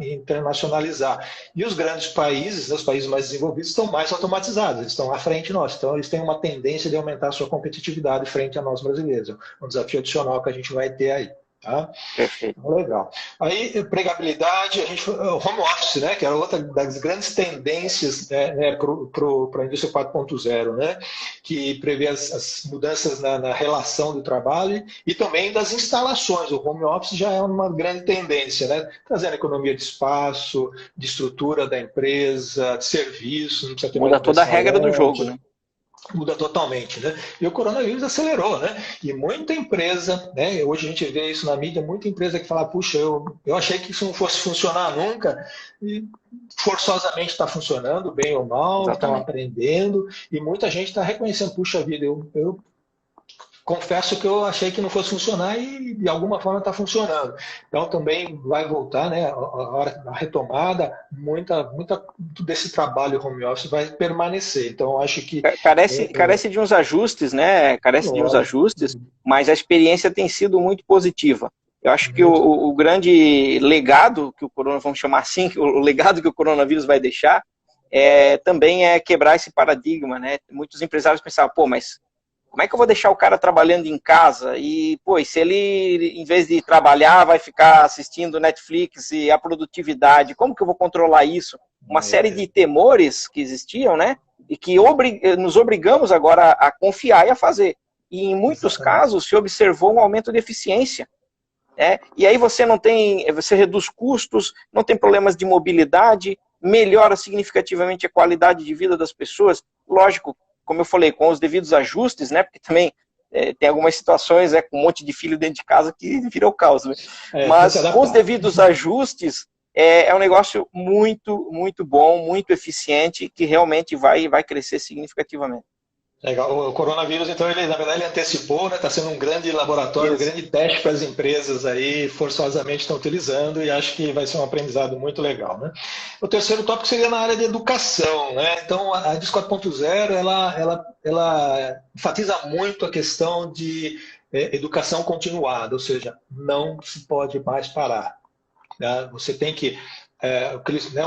internacionalizar. E os grandes países, os países mais desenvolvidos, estão mais automatizados, eles estão à frente de nós. Então, eles têm uma tendência de aumentar a sua competitividade frente a nós brasileiros. É um desafio adicional que a gente vai ter aí. Tá? Perfeito. Legal. Aí, empregabilidade, home office, né, que era outra das grandes tendências, né, para a indústria 4.0, né, que prevê as mudanças na relação do trabalho e também das instalações. O home office já é uma grande tendência, né, trazendo economia de espaço, de estrutura da empresa, de serviço. Não precisa ter muda toda a regra do jogo, né? Muda totalmente, né? E o coronavírus acelerou, né? E muita empresa, né? Hoje a gente vê isso na mídia, muita empresa que fala, puxa, eu achei que isso não fosse funcionar nunca, e forçosamente está funcionando, bem ou mal, estão aprendendo, e muita gente está reconhecendo, puxa vida, eu confesso que eu achei que não fosse funcionar e de alguma forma está funcionando. Então também vai voltar, né, a retomada, muito desse trabalho home office vai permanecer. Então eu acho que Carece de uns ajustes, né? Carece de uns lógico, ajustes, mas a experiência tem sido muito positiva. Eu acho que muito. o grande legado que o corona, vamos chamar assim, o legado que o coronavírus vai deixar também é quebrar esse paradigma, né? Muitos empresários pensavam, pô, mas como é que eu vou deixar o cara trabalhando em casa? E, pô, e se ele, em vez de trabalhar, vai ficar assistindo Netflix e a produtividade, como que eu vou controlar isso? Uma série de temores que existiam, né? E que nos obrigamos agora a confiar e a fazer. E em muitos casos se observou um aumento de eficiência. E aí você reduz custos, não tem problemas de mobilidade, melhora significativamente a qualidade de vida das pessoas. Lógico, como eu falei, com os devidos ajustes, né? Porque também tem algumas situações com um monte de filho dentro de casa que vira o caos, né? Mas com os devidos ajustes, é um negócio muito, muito bom, muito eficiente, que realmente vai crescer significativamente. Legal. O coronavírus, então, na verdade, ele antecipou, né? Está sendo um grande laboratório, um grande teste para as empresas aí, forçosamente estão utilizando, e acho que vai ser um aprendizado muito legal, né? O terceiro tópico seria na área de educação, né? Então, a DIS 4.0, ela enfatiza muito a questão de educação continuada, ou seja, não se pode mais parar, né? Você tem que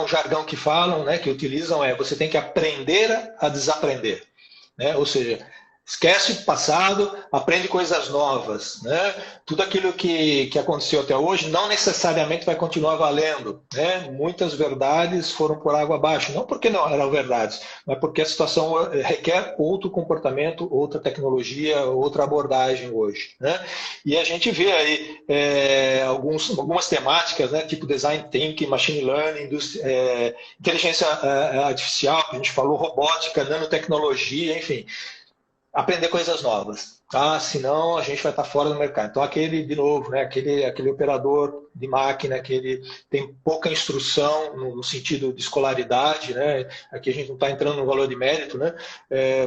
um jargão que falam, né, que utilizam você tem que aprender a desaprender. Né? Ou seja, esquece o passado, aprende coisas novas. Né? Tudo aquilo que aconteceu até hoje não necessariamente vai continuar valendo. Né? Muitas verdades foram por água abaixo, não porque não eram verdades, mas porque a situação requer outro comportamento, outra tecnologia, outra abordagem hoje. Né? E a gente vê aí algumas temáticas, né? Tipo design thinking, machine learning, inteligência artificial, a gente falou robótica, nanotecnologia, enfim, aprender coisas novas, tá? Senão a gente vai estar fora do mercado. Então de novo, né? aquele operador de máquina que ele tem pouca instrução no sentido de escolaridade, né? Aqui a gente não está entrando no valor de mérito, né?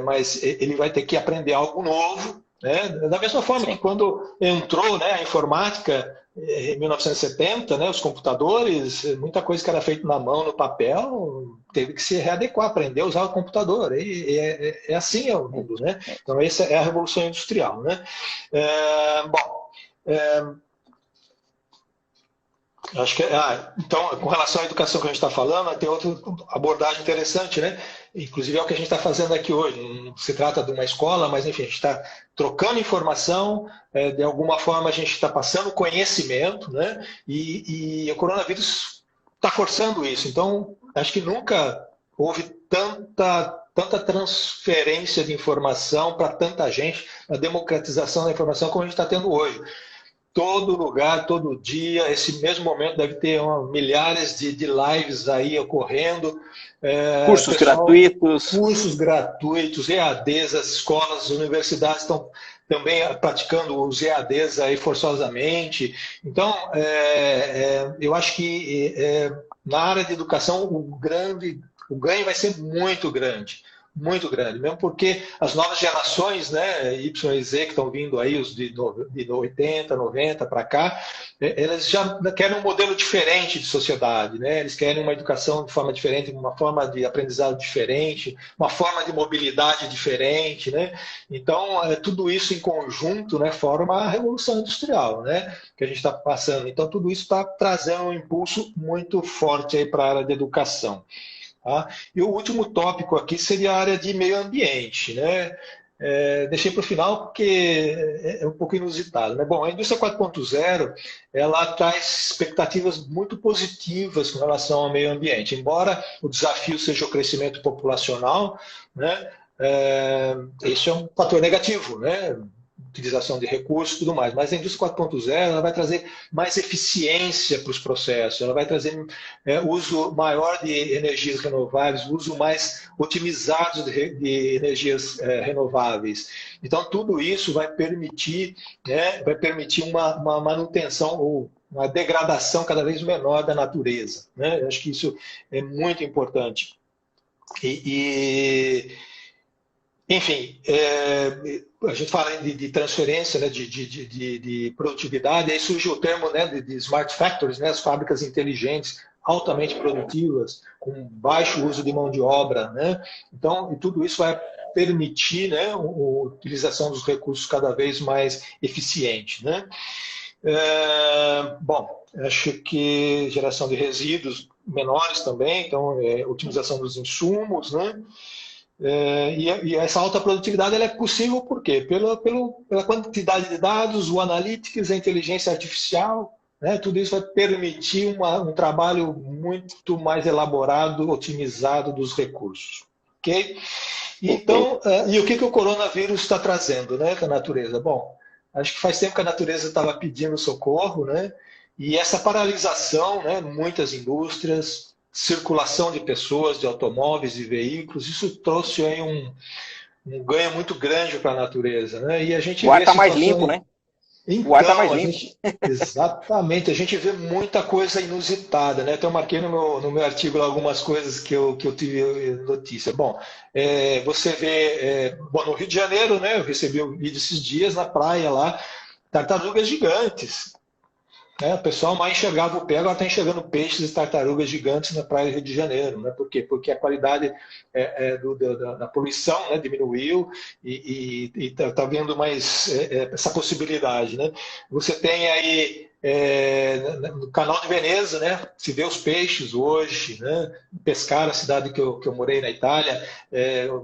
Mas ele vai ter que aprender algo novo, né? Da mesma forma que quando entrou, né, a informática em 1970, né, os computadores, muita coisa que era feita na mão, no papel, teve que se readequar, aprender a usar o computador. É assim o mundo, né? Então, essa é a revolução industrial, né? Acho que, então, com relação à educação que a gente está falando, tem outra abordagem interessante, né? Inclusive é o que a gente está fazendo aqui hoje. Não se trata de uma escola, mas enfim, a gente está trocando informação, de alguma forma a gente está passando conhecimento, né? E o coronavírus está forçando isso. Então, acho que nunca houve tanta transferência de informação para tanta gente, a democratização da informação como a gente está tendo hoje. Todo lugar, todo dia, esse mesmo momento deve ter milhares de lives aí ocorrendo. Cursos gratuitos. Cursos gratuitos, EADs, as escolas, as universidades estão também praticando os EADs aí forçosamente. Então, eu acho que na área de educação o ganho vai ser muito grande. Muito grande, mesmo porque as novas gerações, né, Y e Z, que estão vindo aí, os de 80, 90 para cá, eles já querem um modelo diferente de sociedade, né? Eles querem uma educação de forma diferente, uma forma de aprendizado diferente, uma forma de mobilidade diferente, né? Então, tudo isso em conjunto, né, forma a revolução industrial, né, que a gente está passando. Então, tudo isso está trazendo um impulso muito forte aí para a área de educação. Tá? E o último tópico aqui seria a área de meio ambiente, né? Deixei para o final porque é um pouco inusitado, né? Bom, a indústria 4.0 ela traz expectativas muito positivas com relação ao meio ambiente, embora o desafio seja o crescimento populacional, né? Isso é um fator negativo, né? Utilização de recursos e tudo mais, mas a indústria 4.0 ela vai trazer mais eficiência para os processos, ela vai trazer uso maior de energias renováveis, uso mais otimizado de energias renováveis. Então, tudo isso vai permitir uma manutenção ou uma degradação cada vez menor da natureza, né? Eu acho que isso é muito importante. Enfim, a gente fala de transferência, né, de produtividade, aí surge o termo, né, de smart factories, né, as fábricas inteligentes, altamente produtivas, com baixo uso de mão de obra, né? Então, e tudo isso vai permitir, né, a utilização dos recursos cada vez mais eficiente, né? Bom, acho que geração de resíduos menores também, então, otimização dos insumos, né? E essa alta produtividade ela é possível por quê? Pela quantidade de dados, o analytics, a inteligência artificial, né? Tudo isso vai permitir um trabalho muito mais elaborado, otimizado dos recursos. Ok? Então, e o que o coronavírus está trazendo, né, para a natureza? Bom, acho que faz tempo que a natureza estava pedindo socorro, né? E essa paralisação, né, muitas indústrias, circulação de pessoas, de automóveis, de veículos, isso trouxe aí um ganho muito grande para a natureza, né? E a gente o ar vê está mais situações... limpo, né? Então, o ar está mais limpo. exatamente, a gente vê muita coisa inusitada, né? Até eu marquei no meu artigo algumas coisas que eu tive notícia. Bom, você vê, bom, no Rio de Janeiro, né? Eu recebi um vídeo esses dias na praia lá, tartarugas gigantes. O pessoal mais enxergava o pé, agora está enxergando peixes e tartarugas gigantes na praia do Rio de Janeiro. Né? Por quê? Porque a qualidade da poluição, né, diminuiu e está vendo mais essa possibilidade. Né? Você tem aí no Canal de Veneza, né, se vê os peixes hoje, né? Pescar, a cidade que eu morei na Itália,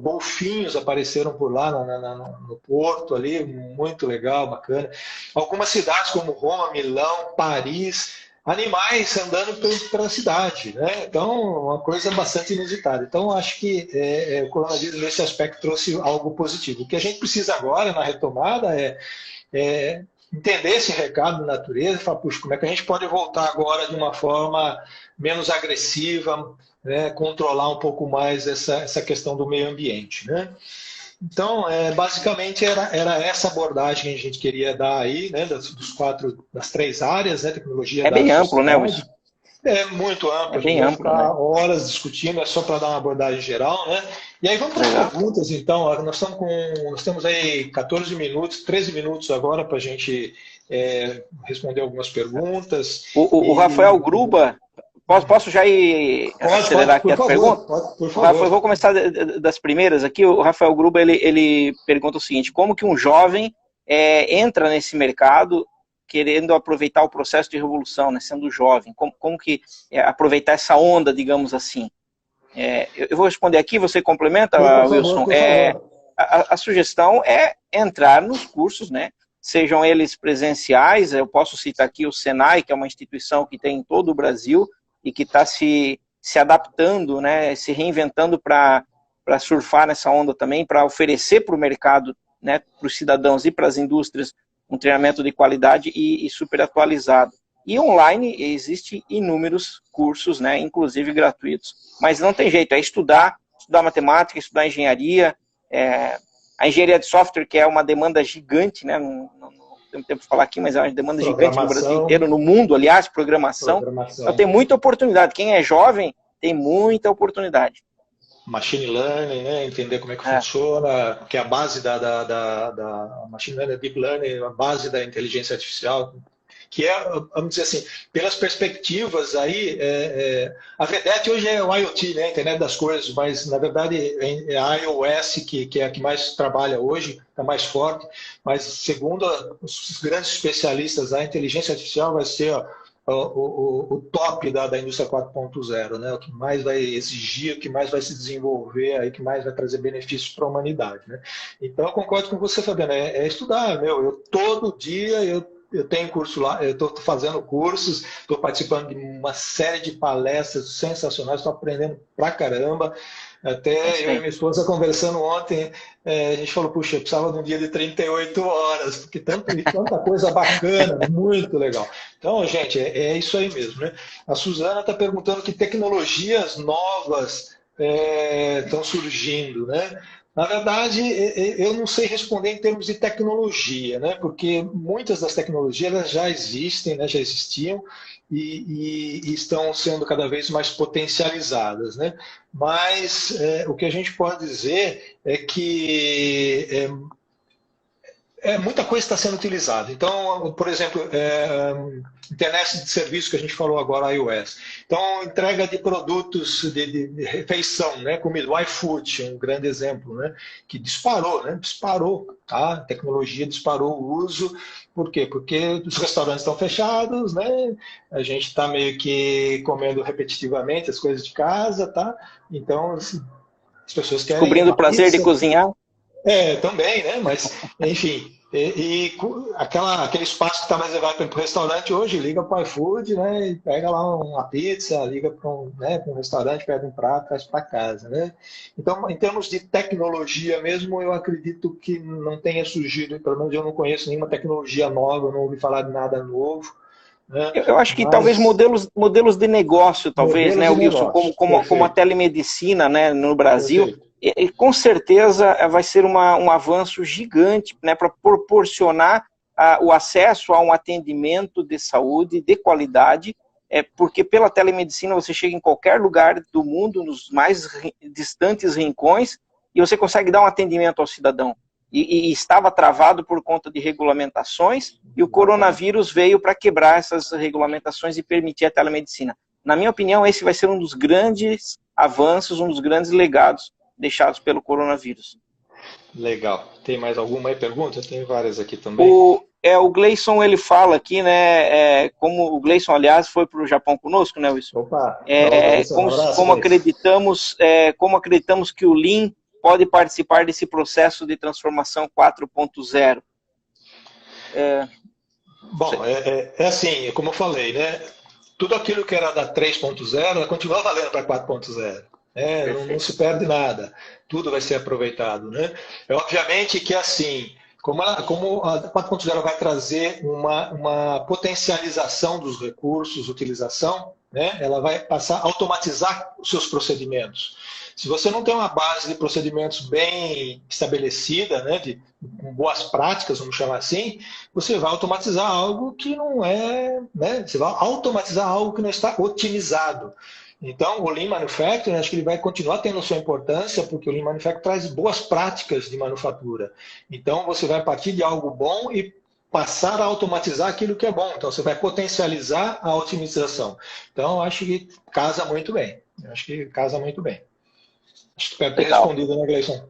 golfinhos apareceram por lá no porto ali, muito legal, bacana. Algumas cidades como Roma, Milão, Paris, animais andando pela cidade, né? Então, uma coisa bastante inusitada. Então, acho que o coronavírus, nesse aspecto, trouxe algo positivo. O que a gente precisa agora, na retomada, é entender esse recado da natureza e falar, puxa, como é que a gente pode voltar agora de uma forma menos agressiva, né? Controlar um pouco mais essa questão do meio ambiente, né? Então, basicamente era essa abordagem que a gente queria dar aí, né, das 3 áreas, né, tecnologia, É bem dados, amplo, né, sociedade. Wilson? É muito amplo, É a gente bem vai amplo, ficar né? horas discutindo, é só para dar uma abordagem geral, né? E aí vamos para as perguntas, então. Nós temos aí 14 minutos, 13 minutos agora para a gente responder algumas perguntas. O Rafael Gruba, posso já ir acelerar aqui as perguntas? Por favor. Eu vou começar das primeiras aqui. O Rafael Gruba, ele pergunta o seguinte: como que um jovem entra nesse mercado querendo aproveitar o processo de revolução, né, sendo jovem? Como que aproveitar essa onda, digamos assim? Eu vou responder aqui, você complementa, Wilson? Por favor. A sugestão é entrar nos cursos, né? Sejam eles presenciais, eu posso citar aqui o Senai, que é uma instituição que tem em todo o Brasil e que está se adaptando, né, se reinventando para surfar nessa onda também, para oferecer para o mercado, né, para os cidadãos e para as indústrias um treinamento de qualidade e super atualizado. E online existe inúmeros cursos, né, inclusive gratuitos, mas não tem jeito, é estudar matemática, estudar engenharia, a engenharia de software, que é uma demanda gigante, né, não tenho tempo de falar aqui, mas é uma demanda gigante no Brasil inteiro, no mundo, aliás, programação. Então tem muita oportunidade. Quem é jovem tem muita oportunidade. Machine Learning, né? Entender como é que funciona, que é a base da Machine Learning, Deep Learning, a base da inteligência artificial, que vamos dizer assim, pelas perspectivas aí, a VDET hoje é o IoT, né? Internet das coisas, mas na verdade é a iOS que é a que mais trabalha hoje, está mais forte, mas segundo os grandes especialistas, a inteligência artificial vai ser o top da indústria 4.0, né? O que mais vai exigir, o que mais vai se desenvolver, aí, o que mais vai trazer benefícios para a humanidade, né? Então, eu concordo com você, Fabiano, estudar, todo dia eu tenho curso lá, eu estou fazendo cursos, estou participando de uma série de palestras sensacionais, estou aprendendo pra caramba. Até eu e minha esposa conversando ontem, a gente falou, puxa, eu precisava de um dia de 38 horas, porque tanta coisa bacana, muito legal. Então, gente, é isso aí mesmo, né? A Suzana está perguntando que tecnologias novas estão surgindo, né? Na verdade, eu não sei responder em termos de tecnologia, né? Porque muitas das tecnologias elas já existem, né? Já existiam e estão sendo cada vez mais potencializadas, né? Mas o que a gente pode dizer é que Muita coisa está sendo utilizada. Então, por exemplo, internet de serviço que a gente falou agora, iOS. Então, entrega de produtos de refeição, né? Comida, o iFood, um grande exemplo, né? Que disparou, né? Disparou, tá? A tecnologia disparou o uso. Por quê? Porque os restaurantes estão fechados, né? A gente está meio que comendo repetitivamente as coisas de casa, tá? Então, assim, as pessoas querem Descobrindo o uma prazer de pizza. cozinhar. Também, né? Mas, enfim, aquele espaço que estava reservado para o restaurante hoje, liga para o iFood, né? E pega lá uma pizza, liga para um restaurante, pega um prato, traz para casa, né? Então, em termos de tecnologia mesmo, eu acredito que não tenha surgido, pelo menos eu não conheço nenhuma tecnologia nova, não ouvi falar de nada novo, né? Eu acho que talvez Mas modelos de negócio, talvez, modelos né, de Wilson, negócio, como a perfeito, telemedicina, né, no Brasil, perfeito. e com certeza vai ser um avanço gigante, né, para proporcionar o acesso a um atendimento de saúde de qualidade, porque pela telemedicina você chega em qualquer lugar do mundo, nos mais distantes rincões, e você consegue dar um atendimento ao cidadão. E estava travado por conta de regulamentações, e o coronavírus veio para quebrar essas regulamentações e permitir a telemedicina. Na minha opinião, esse vai ser um dos grandes avanços, um dos grandes legados deixados pelo coronavírus. Legal. Tem mais alguma aí pergunta? Tem várias aqui também. O Gleison, ele fala aqui, né, como o Gleison, aliás, foi para o Japão conosco, né, Wilson? Opa, Gleison, um abraço, como acreditamos que o Lean pode participar desse processo de transformação 4.0? Bom, assim, como eu falei, né? Tudo aquilo que era da 3.0 continua valendo para 4.0. Não se perde nada. Tudo vai ser aproveitado, né? Obviamente que assim, como a 4.0 vai trazer uma potencialização dos recursos, utilização, né? Ela vai passar a automatizar os seus procedimentos. Se você não tem uma base de procedimentos bem estabelecida, né, com boas práticas, vamos chamar assim, você vai automatizar algo que não é, né, você vai automatizar algo que não está otimizado. Então, o Lean Manufacturing, acho que ele vai continuar tendo sua importância, porque o Lean Manufacturing traz boas práticas de manufatura. Então, você vai partir de algo bom e passar a automatizar aquilo que é bom. Então, você vai potencializar a otimização. Então, acho que casa muito bem. Acho que casa muito bem. Acho que espero ter respondido, né, Gleison?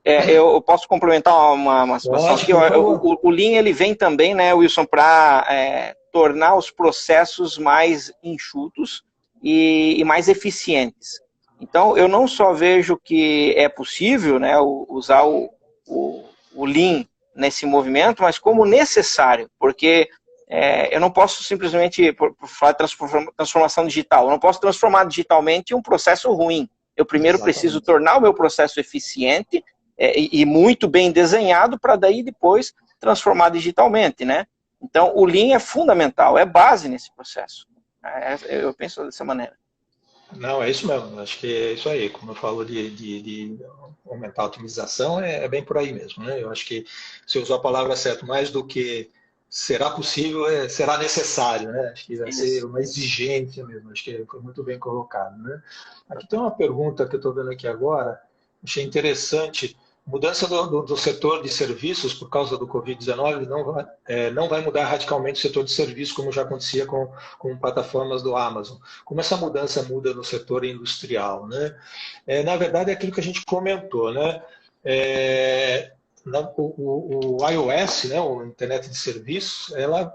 Eu posso complementar uma situação aqui. O Lean, ele vem também, né, Wilson, para tornar os processos mais enxutos e mais eficientes. Então, eu não só vejo que é possível, né, usar o Lean nesse movimento, mas como necessário, porque eu não posso simplesmente, por falar de transformação digital, eu não posso transformar digitalmente um processo ruim. Eu primeiro preciso tornar o meu processo eficiente e muito bem desenhado para daí depois transformar digitalmente, né? Então, o Lean é fundamental, é base nesse processo. Eu penso dessa maneira. Não, é isso mesmo. Acho que é isso aí. Como eu falo de aumentar a otimização, é bem por aí mesmo, né? Eu acho que você usou a palavra certa, mais do que será possível, será necessário, né? Acho que vai ser uma exigência mesmo. Acho que foi muito bem colocado, né? Aqui tem uma pergunta que eu estou vendo aqui agora. Achei interessante. Mudança do setor de serviços por causa do Covid-19 não vai mudar radicalmente o setor de serviços, como já acontecia com plataformas do Amazon. Como essa mudança muda no setor industrial, né? Na verdade, é aquilo que a gente comentou, né? O iOS, né, o Internet de Serviços, ela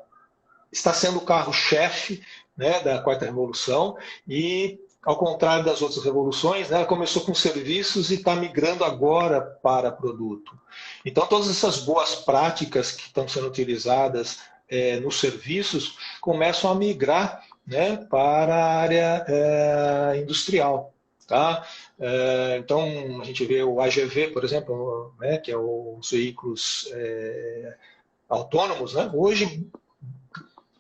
está sendo o carro-chefe, né, da quarta revolução e, ao contrário das outras revoluções, né, ela começou com serviços e está migrando agora para produto. Então, todas essas boas práticas que estão sendo utilizadas nos serviços começam a migrar, né, para a área industrial. Tá? Então, a gente vê o AGV, por exemplo, né, que é os veículos autônomos, né? Hoje,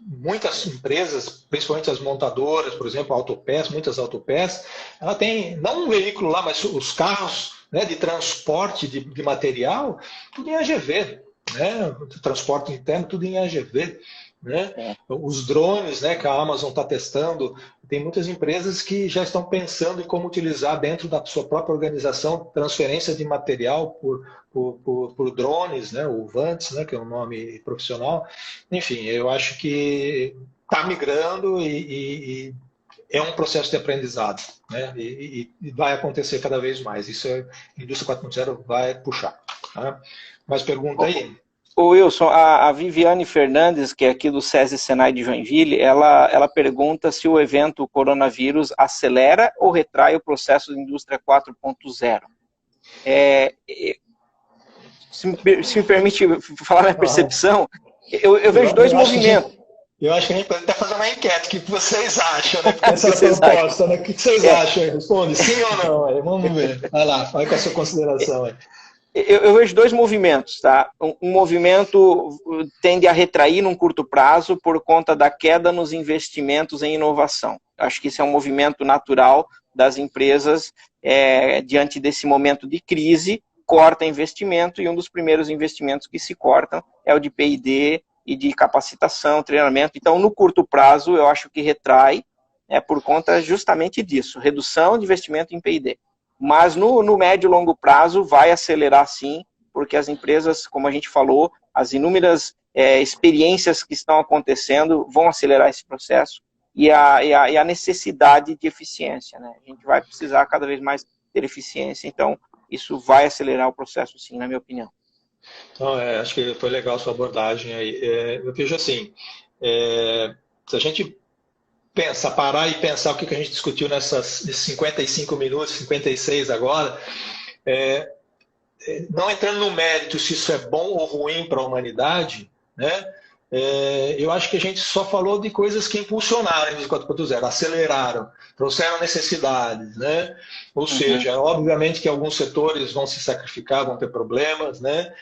muitas empresas, principalmente as montadoras, por exemplo, muitas autopés, ela tem, não um veículo lá, mas os carros, né, de transporte de material, tudo em AGV, né? Transporte interno, tudo em AGV. né? Os drones, né, que a Amazon está testando, tem muitas empresas que já estão pensando em como utilizar dentro da sua própria organização transferência de material por drones, né, o VANTS, né, que é um nome profissional. Enfim, eu acho que está migrando e é um processo de aprendizado, né? E vai acontecer cada vez mais. Isso a indústria 4.0 vai puxar. Tá? Mais pergunta aí? O Wilson, a Viviane Fernandes, que é aqui do SESI Senai de Joinville, ela pergunta se o evento coronavírus acelera ou retrai o processo de indústria 4.0. Se me permite falar minha percepção, eu vejo dois movimentos. Eu acho que a gente pode até fazer uma enquete. O que vocês acham, né? Porque essa é a proposta, né? O que vocês acham? Responde sim ou não? Aí. Vamos ver. Vai lá, vai com a sua consideração aí. Eu vejo dois movimentos, tá? Um movimento tende a retrair num curto prazo por conta da queda nos investimentos em inovação. Acho que isso é um movimento natural das empresas diante desse momento de crise, corta investimento, e um dos primeiros investimentos que se cortam é o de P&D e de capacitação, treinamento. Então, no curto prazo, eu acho que retrai por conta justamente disso, redução de investimento em P&D. Mas no médio e longo prazo vai acelerar sim, porque as empresas, como a gente falou, as inúmeras experiências que estão acontecendo vão acelerar esse processo e a necessidade de eficiência, né? A gente vai precisar cada vez mais ter eficiência, então isso vai acelerar o processo sim, na minha opinião. Então, acho que foi legal a sua abordagem aí. Eu vejo assim, se a gente parar e pensar o que a gente discutiu nesses 55 minutos, 56 agora, não entrando no mérito se isso é bom ou ruim para a humanidade, né? Eu acho que a gente só falou de coisas que impulsionaram a indústria 4.0, aceleraram, trouxeram necessidades, né? Ou seja, obviamente que alguns setores vão se sacrificar, vão ter problemas, né?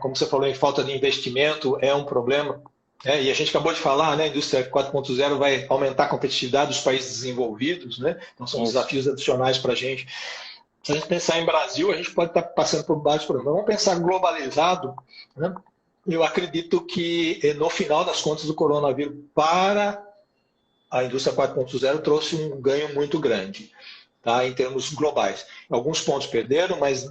Como você falou, em falta de investimento é um problema. E a gente acabou de falar, né? A indústria 4.0 vai aumentar a competitividade dos países desenvolvidos, né? Então são desafios adicionais para a gente. Se a gente pensar em Brasil, a gente pode estar passando por vários problemas. Vamos pensar globalizado, né? Eu acredito que no final das contas o coronavírus para a indústria 4.0 trouxe um ganho muito grande, tá? Em termos globais. Alguns pontos perderam, mas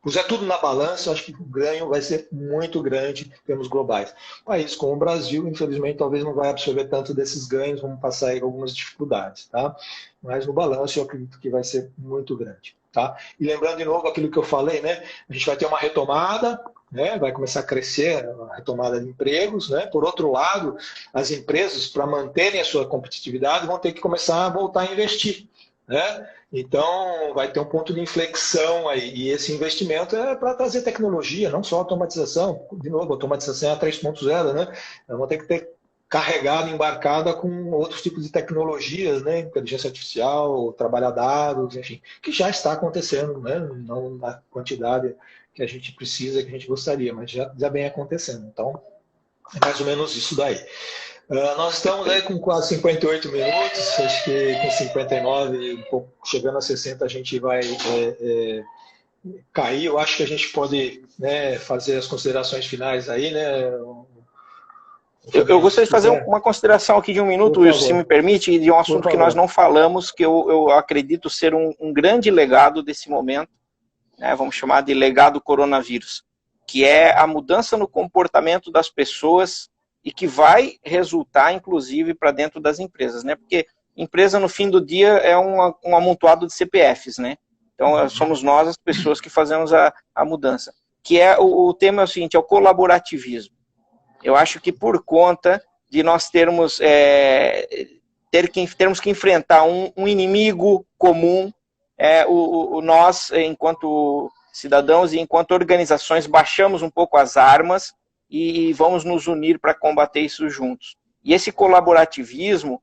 puser tudo na balança, eu acho que o ganho vai ser muito grande em termos globais. Um país como o Brasil, infelizmente, talvez não vai absorver tanto desses ganhos, vamos passar aí algumas dificuldades, tá? Mas no balanço eu acredito que vai ser muito grande, tá? E lembrando de novo aquilo que eu falei, né? A gente vai ter uma retomada, né? Vai começar a crescer a retomada de empregos, né? Por outro lado, as empresas, para manterem a sua competitividade, vão ter que começar a voltar a investir, né? Então, vai ter um ponto de inflexão aí, e esse investimento é para trazer tecnologia, não só automatização. De novo, automatização é a 3.0, né? Vamos ter que ter carregada, embarcada com outros tipos de tecnologias, né? Inteligência artificial, trabalhar dados, enfim, que já está acontecendo, né? Não na quantidade que a gente precisa, que a gente gostaria, mas já vem acontecendo. Então, é mais ou menos isso daí. Nós estamos aí com quase 58 minutos, acho que com 59, um pouco, chegando a 60, a gente vai cair. Eu acho que a gente pode, né, fazer as considerações finais aí, né? Eu gostaria de fazer uma consideração aqui de um minuto, Wilson, se me permite, de um assunto que nós não falamos, que eu acredito ser um grande legado desse momento, né, vamos chamar de legado coronavírus, que é a mudança no comportamento das pessoas e que vai resultar, inclusive, para dentro das empresas, né? Porque empresa, no fim do dia, é um amontoado de CPFs, né? Então, somos nós as pessoas que fazemos a mudança. Que é o tema é o seguinte, é o colaborativismo. Eu acho que por conta de nós termos que enfrentar um inimigo comum, nós, enquanto cidadãos e enquanto organizações, baixamos um pouco as armas e vamos nos unir para combater isso juntos. E esse colaborativismo,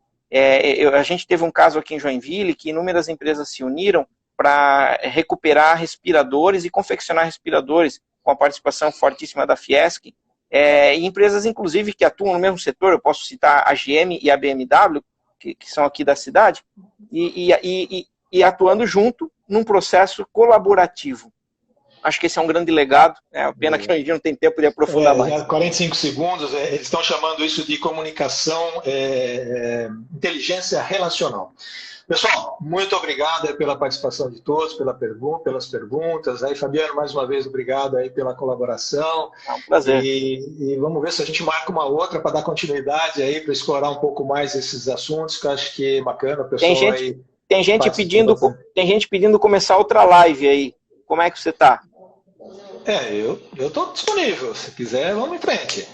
a gente teve um caso aqui em Joinville que inúmeras empresas se uniram para recuperar respiradores e confeccionar respiradores com a participação fortíssima da Fiesc, e empresas, inclusive, que atuam no mesmo setor. Eu posso citar a GM e a BMW, que são aqui da cidade, e atuando junto num processo colaborativo. Acho que esse é um grande legado. É a pena que a gente não tem tempo de aprofundar mais. 45 segundos, eles estão chamando isso de comunicação, inteligência relacional. Pessoal, muito obrigado pela participação de todos, pelas perguntas. Aí, Fabiano, mais uma vez, obrigado aí pela colaboração. É um prazer. E vamos ver se a gente marca uma outra para dar continuidade aí, para explorar um pouco mais esses assuntos, que eu acho que é bacana. O pessoal tem gente pedindo começar outra live aí. Como é que você está? Eu estou disponível. Se quiser, vamos em frente.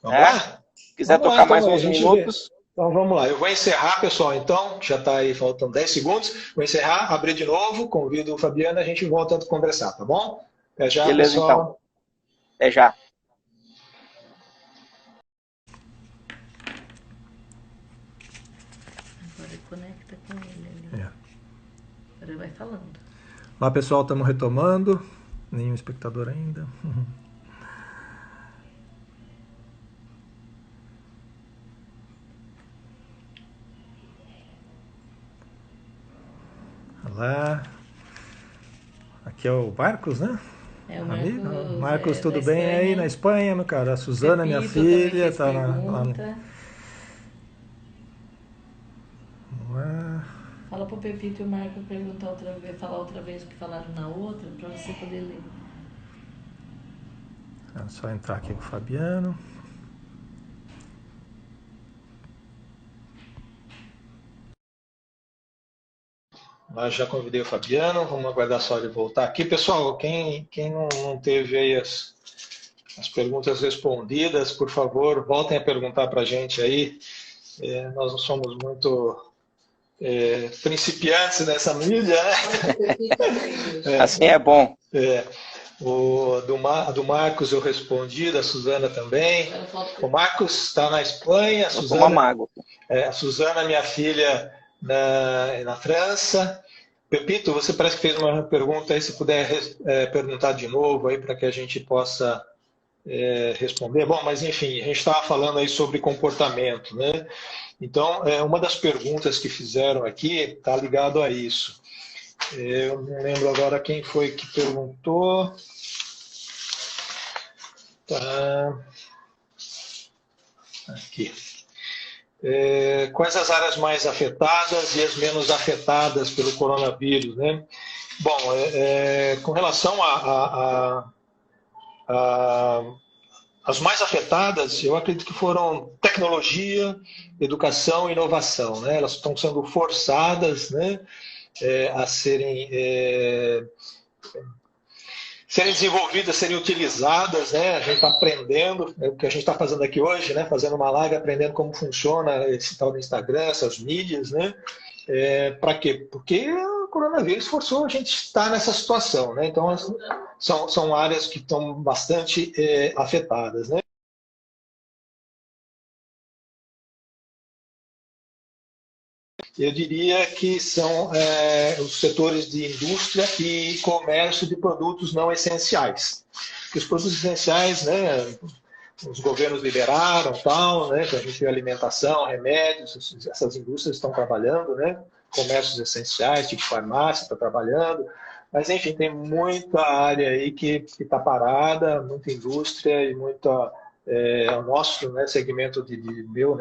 Vamos lá? Se quiser vamos tocar lá, mais uns minutos. Então vamos lá, eu vou encerrar, pessoal, então, já está aí, faltam 10 segundos, vou encerrar, abrir de novo, convido o Fabiano e a gente volta a conversar, tá bom? Até já, beleza, pessoal. Então. Até já. Agora conecta com ele. Agora vai falando. Olá, pessoal, estamos retomando, nenhum espectador ainda. Olá, aqui é o Marcos, né? É o Marcos. Amigo. Marcos, tudo bem aí na Espanha, meu cara? A Suzana, minha filha, está lá. Vamos lá. Fala pro Pepito e o Marcos perguntar falar outra vez o que falaram na outra, para você poder ler. É só entrar aqui com o Fabiano. Mas já convidei o Fabiano, vamos aguardar só ele voltar aqui. Pessoal, quem não teve aí as perguntas respondidas, por favor, voltem a perguntar para a gente aí. Nós não somos muito principiantes nessa mídia, né? Assim é bom. Do Marcos eu respondi, da Suzana também. O Marcos está na Espanha, a Suzana, minha filha, na França. Pepito, você parece que fez uma pergunta aí, se puder perguntar de novo aí para que a gente possa responder. Bom, mas enfim, a gente estava falando aí sobre comportamento, né? Então, uma das perguntas que fizeram aqui está ligado a isso. Eu não lembro agora quem foi que perguntou. Tá. Aqui. Quais as áreas mais afetadas e as menos afetadas pelo coronavírus, né? Bom, com relação as mais afetadas, eu acredito que foram tecnologia, educação e inovação, né? Elas estão sendo forçadas, né, a serem desenvolvidas, serem utilizadas, né? A gente está aprendendo, o que a gente está fazendo aqui hoje, né? Fazendo uma live, aprendendo como funciona esse tal do Instagram, essas mídias, né? Para quê? Porque o coronavírus forçou a gente a estar nessa situação, né? Então, são áreas que estão bastante afetadas, né? Eu diria que são os setores de indústria e comércio de produtos não essenciais. Porque os produtos essenciais, né, os governos liberaram, tal, né, para a gente ter alimentação, remédios, essas indústrias estão trabalhando, né, comércios essenciais, tipo farmácia, está trabalhando. Mas, enfim, tem muita área aí que está parada, muita indústria e muita... o nosso, né, segmento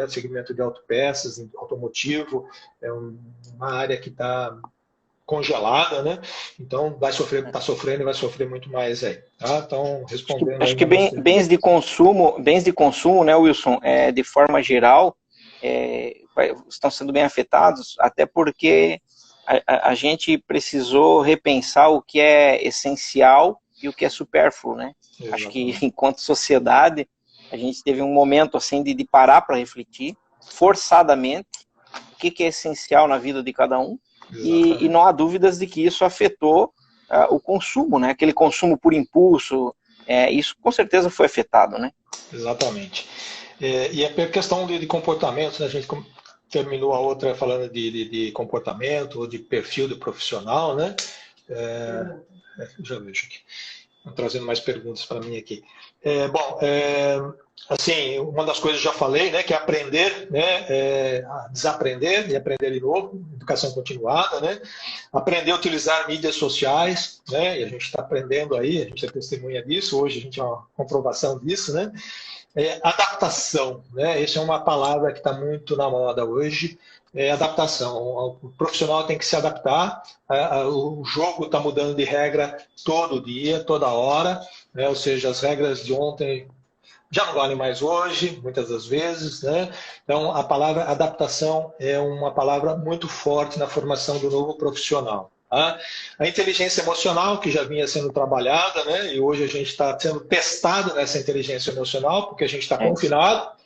segmento de autopeças, automotivo, é uma área que está congelada, né? Então está sofrendo e vai sofrer muito mais aí, tá? Então, respondendo... Acho que bens de consumo, né, Wilson, de forma geral, estão sendo bem afetados, até porque a gente precisou repensar o que é essencial e o que é supérfluo, né? Exatamente. Acho que, enquanto sociedade, a gente teve um momento assim de parar para refletir, forçadamente, o que é essencial na vida de cada um, e não há dúvidas de que isso afetou o consumo, né? Aquele consumo por impulso, isso com certeza foi afetado, né? Exatamente. E a questão de comportamento, né? A gente terminou a outra falando de comportamento ou de perfil do profissional, né? Já vejo aqui. trazendo mais perguntas para mim aqui. Assim, uma das coisas que eu já falei, né, que é aprender, né, desaprender e aprender de novo, educação continuada, né, aprender a utilizar mídias sociais, né, e a gente está aprendendo aí, a gente é testemunha disso, hoje a gente é uma comprovação disso, né, adaptação, né, essa é uma palavra que está muito na moda hoje, adaptação. O profissional tem que se adaptar, o jogo está mudando de regra todo dia, toda hora, né, ou seja, as regras de ontem já não valem mais hoje, muitas das vezes, né? Então, a palavra adaptação é uma palavra muito forte na formação do novo profissional. Tá? A inteligência emocional, que já vinha sendo trabalhada, né? E hoje a gente está sendo testado nessa inteligência emocional, porque a gente está confinado,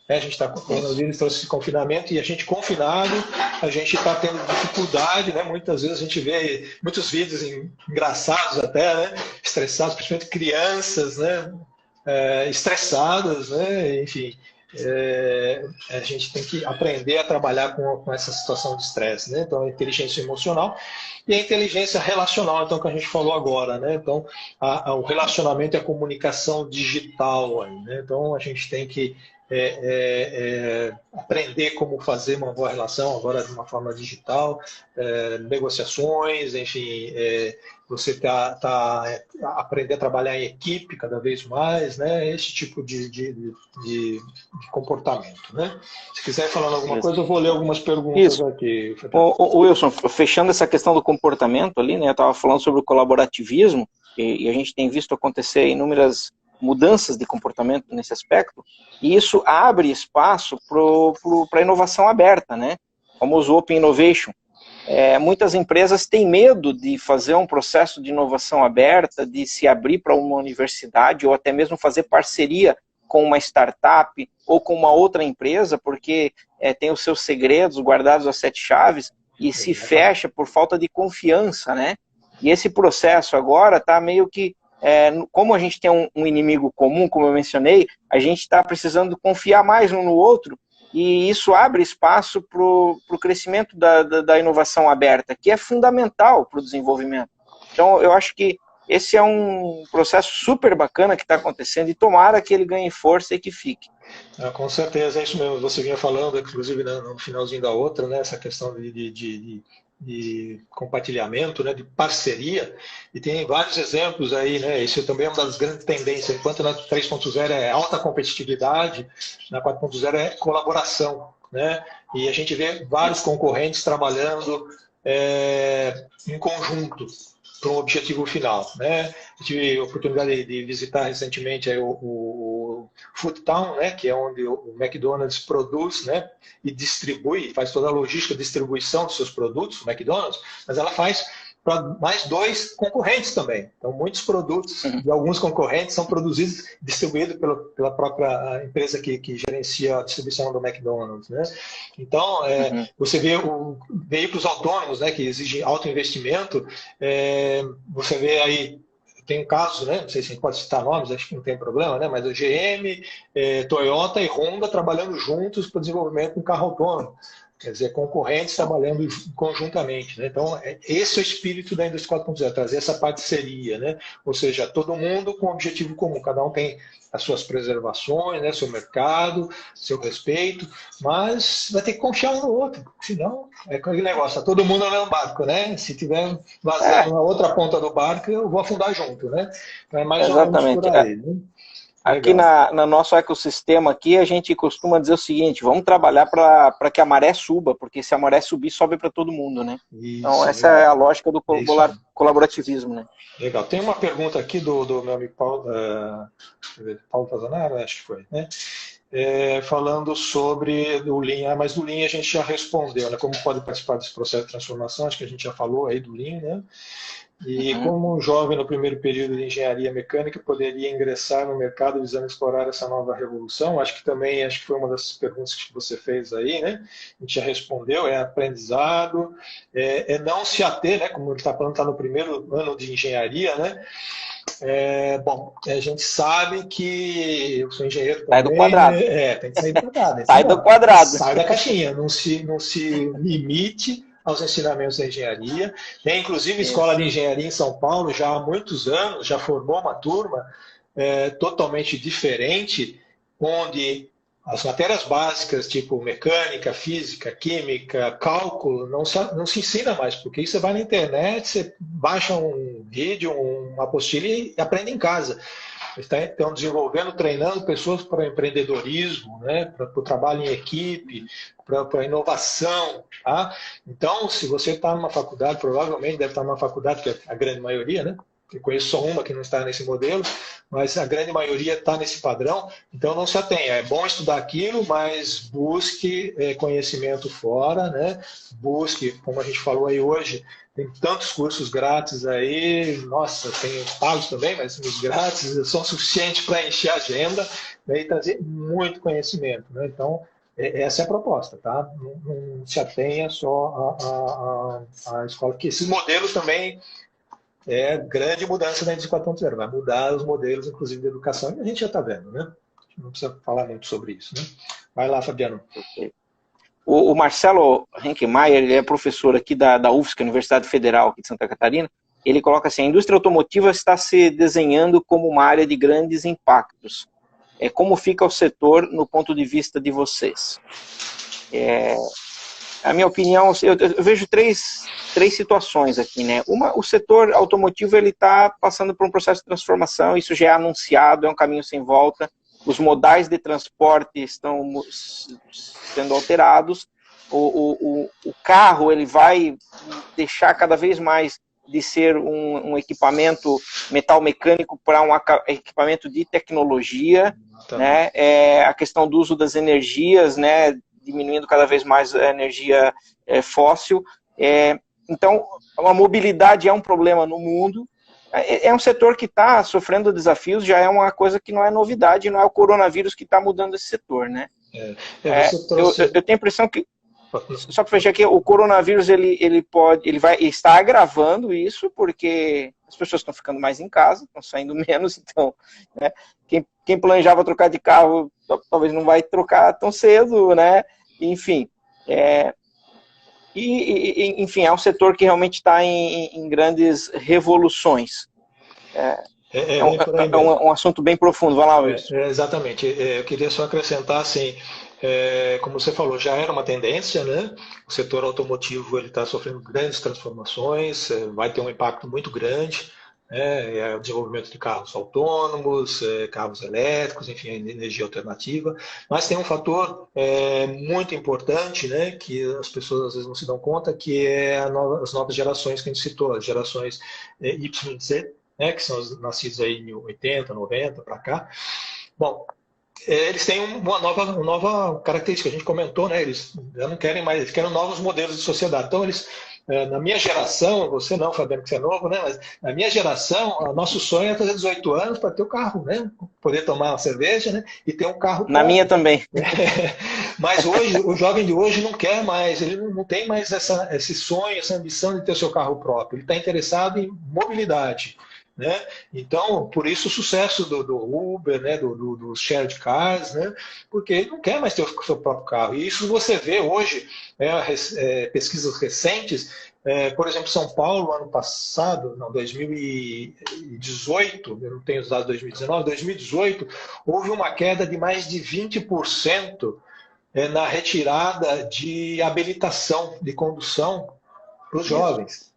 né? A gente está com o coronavírus, trouxe esse confinamento, e a gente confinado, a gente está tendo dificuldade, né? Muitas vezes a gente vê muitos vídeos engraçados até, né? Estressados, principalmente crianças, né? Estressadas, né? Enfim, a gente tem que aprender a trabalhar com essa situação de estresse, né? Então, a inteligência emocional e a inteligência relacional, então, que a gente falou agora, né? Então, o relacionamento e a comunicação digital, aí, né? Então, a gente tem que aprender como fazer uma boa relação agora de uma forma digital, negociações, enfim, você aprender a trabalhar em equipe cada vez mais, né? Esse tipo de comportamento, né? Se quiser falar alguma coisa, eu vou ler algumas perguntas aqui. O Wilson, fechando essa questão do comportamento ali, né? Eu estava falando sobre o colaborativismo, e a gente tem visto acontecer inúmeras mudanças de comportamento nesse aspecto, e isso abre espaço para a inovação aberta, né? Como o Open Innovation. Muitas empresas têm medo de fazer um processo de inovação aberta, de se abrir para uma universidade, ou até mesmo fazer parceria com uma startup ou com uma outra empresa, porque tem os seus segredos guardados a 7 chaves, e se fecha por falta de confiança, né? E esse processo agora está meio que como a gente tem um inimigo comum, como eu mencionei, a gente está precisando confiar mais um no outro, e isso abre espaço para o crescimento da inovação aberta, que é fundamental para o desenvolvimento. Então, eu acho que esse é um processo super bacana que está acontecendo, e tomara que ele ganhe força e que fique. Com certeza, é isso mesmo. Você vinha falando, inclusive no finalzinho da outra, né, essa questão de compartilhamento, né, de parceria, e tem vários exemplos aí, né, isso também é uma das grandes tendências, enquanto na 3.0 é alta competitividade, na 4.0 é colaboração, né, e a gente vê vários concorrentes trabalhando em conjunto para um objetivo final, né? Eu tive a oportunidade de visitar recentemente aí o Food Town, né? Que é onde o McDonald's produz, né? E distribui, faz toda a logística de distribuição dos seus produtos, o McDonald's, mas ela faz para mais 2 concorrentes também. Então, muitos produtos de alguns concorrentes são produzidos, distribuídos pela própria empresa que gerencia a distribuição do McDonald's, né? Então, você vê veículos autônomos, né, que exigem alto investimento, você vê aí, tem um caso, né, não sei se a gente pode citar nomes, acho que não tem problema, né, mas o GM, Toyota e Honda trabalhando juntos para o desenvolvimento de um carro autônomo. Quer dizer, concorrentes trabalhando conjuntamente, né? Então, esse é o espírito da indústria 4.0, trazer essa parceria, né? Ou seja, todo mundo com um objetivo comum, cada um tem as suas preservações, né? Seu mercado, seu respeito, mas vai ter que confiar um no outro, senão é aquele negócio, tá todo mundo no mesmo barco, né? Se tiver vazando na outra ponta do barco, eu vou afundar junto, né? Então, é mais ou menos por aí, né? Aqui no nosso ecossistema aqui, a gente costuma dizer o seguinte: vamos trabalhar para que a maré suba, porque se a maré subir, sobe para todo mundo, né? Isso, então essa é a lógica do colaborativismo, né? Legal. Tem uma pergunta aqui do meu amigo Paulo Tazanaro, acho que foi, né? Falando sobre o Lean, mas do Lean a gente já respondeu, né? Como pode participar desse processo de transformação, acho que a gente já falou aí do Lean, né? E como um jovem no primeiro período de engenharia mecânica poderia ingressar no mercado visando explorar essa nova revolução? Acho que foi uma das perguntas que você fez aí, né? A gente já respondeu, aprendizado, não se ater, né? Como ele está falando, está no primeiro ano de engenharia, né? Bom, a gente sabe que eu sou engenheiro também. Sai do quadrado. Tem que sair do quadrado. Sai do quadrado. Sai da caixinha, não se limite aos ensinamentos da engenharia. Tem, inclusive, escola de engenharia em São Paulo, já há muitos anos, já formou uma turma totalmente diferente, onde as matérias básicas, tipo mecânica, física, química, cálculo, não se ensina mais, porque isso você vai na internet, você baixa um vídeo, uma apostila e aprende em casa. Estão desenvolvendo, treinando pessoas para o empreendedorismo, né, para o trabalho em equipe, para a inovação. Tá? Então, se você está numa faculdade, provavelmente deve estar numa faculdade, que é a grande maioria, né? Eu conheço só uma que não está nesse modelo, mas a grande maioria está nesse padrão, então não se atenha. É bom estudar aquilo, mas busque conhecimento fora, né? Busque, como a gente falou aí hoje, tem tantos cursos grátis aí, nossa, tem pagos também, mas os grátis são suficientes para encher a agenda, né, e trazer muito conhecimento, né? Então, essa é a proposta, tá? Não se atenha só à escola, porque esses modelos também grande mudança na Indústria 4.0, vai mudar os modelos, inclusive, de educação, e a gente já está vendo, né? Não precisa falar muito sobre isso, né? Vai lá, Fabiano. O Marcelo Henkemeyer, ele é professor aqui da UFSC, Universidade Federal aqui de Santa Catarina. Ele coloca assim: a indústria automotiva está se desenhando como uma área de grandes impactos. Como fica o setor no ponto de vista de vocês? A minha opinião, eu vejo três situações aqui, né? Uma, o setor automotivo ele está passando por um processo de transformação, isso já é anunciado, é um caminho sem volta. Os modais de transporte estão sendo alterados. O carro ele vai deixar cada vez mais de ser um equipamento metal mecânico para um equipamento de tecnologia, né? A questão do uso das energias, né? Diminuindo cada vez mais a energia fóssil. Então, a mobilidade é um problema no mundo. É um setor que está sofrendo desafios, já é uma coisa que não é novidade, não é o coronavírus que está mudando esse setor, né? Eu tenho a impressão que, só para fechar aqui, o coronavírus ele está agravando isso, porque as pessoas estão ficando mais em casa, estão saindo menos, então, né, quem planejava trocar de carro talvez não vai trocar tão cedo, né? Enfim, enfim, é um setor que realmente está em grandes revoluções. É um assunto bem profundo. Vai lá, Wilson. Exatamente. Eu queria só acrescentar, assim, como você falou, já era uma tendência, né? O setor automotivo ele está sofrendo grandes transformações, vai ter um impacto muito grande. O desenvolvimento de carros autônomos, carros elétricos, enfim, energia alternativa. Mas tem um fator muito importante, né, que as pessoas às vezes não se dão conta, que é as novas gerações que a gente citou, as gerações Y e Z, né, que são os nascidos aí em 80, 90 para cá. Bom, eles têm uma nova característica, a gente comentou, né, eles já não querem mais, eles querem novos modelos de sociedade. Então, eles na minha geração, você não, Fabiano, que você é novo, né? Mas na minha geração, o nosso sonho é fazer 18 anos para ter o carro, né? Poder tomar uma cerveja, né? E ter um carro. Na minha também. Mas hoje, o jovem de hoje não quer mais, ele não tem mais esse sonho, essa ambição de ter o seu carro próprio. Ele está interessado em mobilidade. Né? Então, por isso o sucesso do Uber, né? do shared cars, né? Porque ele não quer mais ter o seu próprio carro. E isso você vê hoje, pesquisas recentes, por exemplo, São Paulo, ano passado, não, 2018, eu não tenho os dados de 2019, 2018, houve uma queda de mais de 20% na retirada de habilitação de condução para os jovens.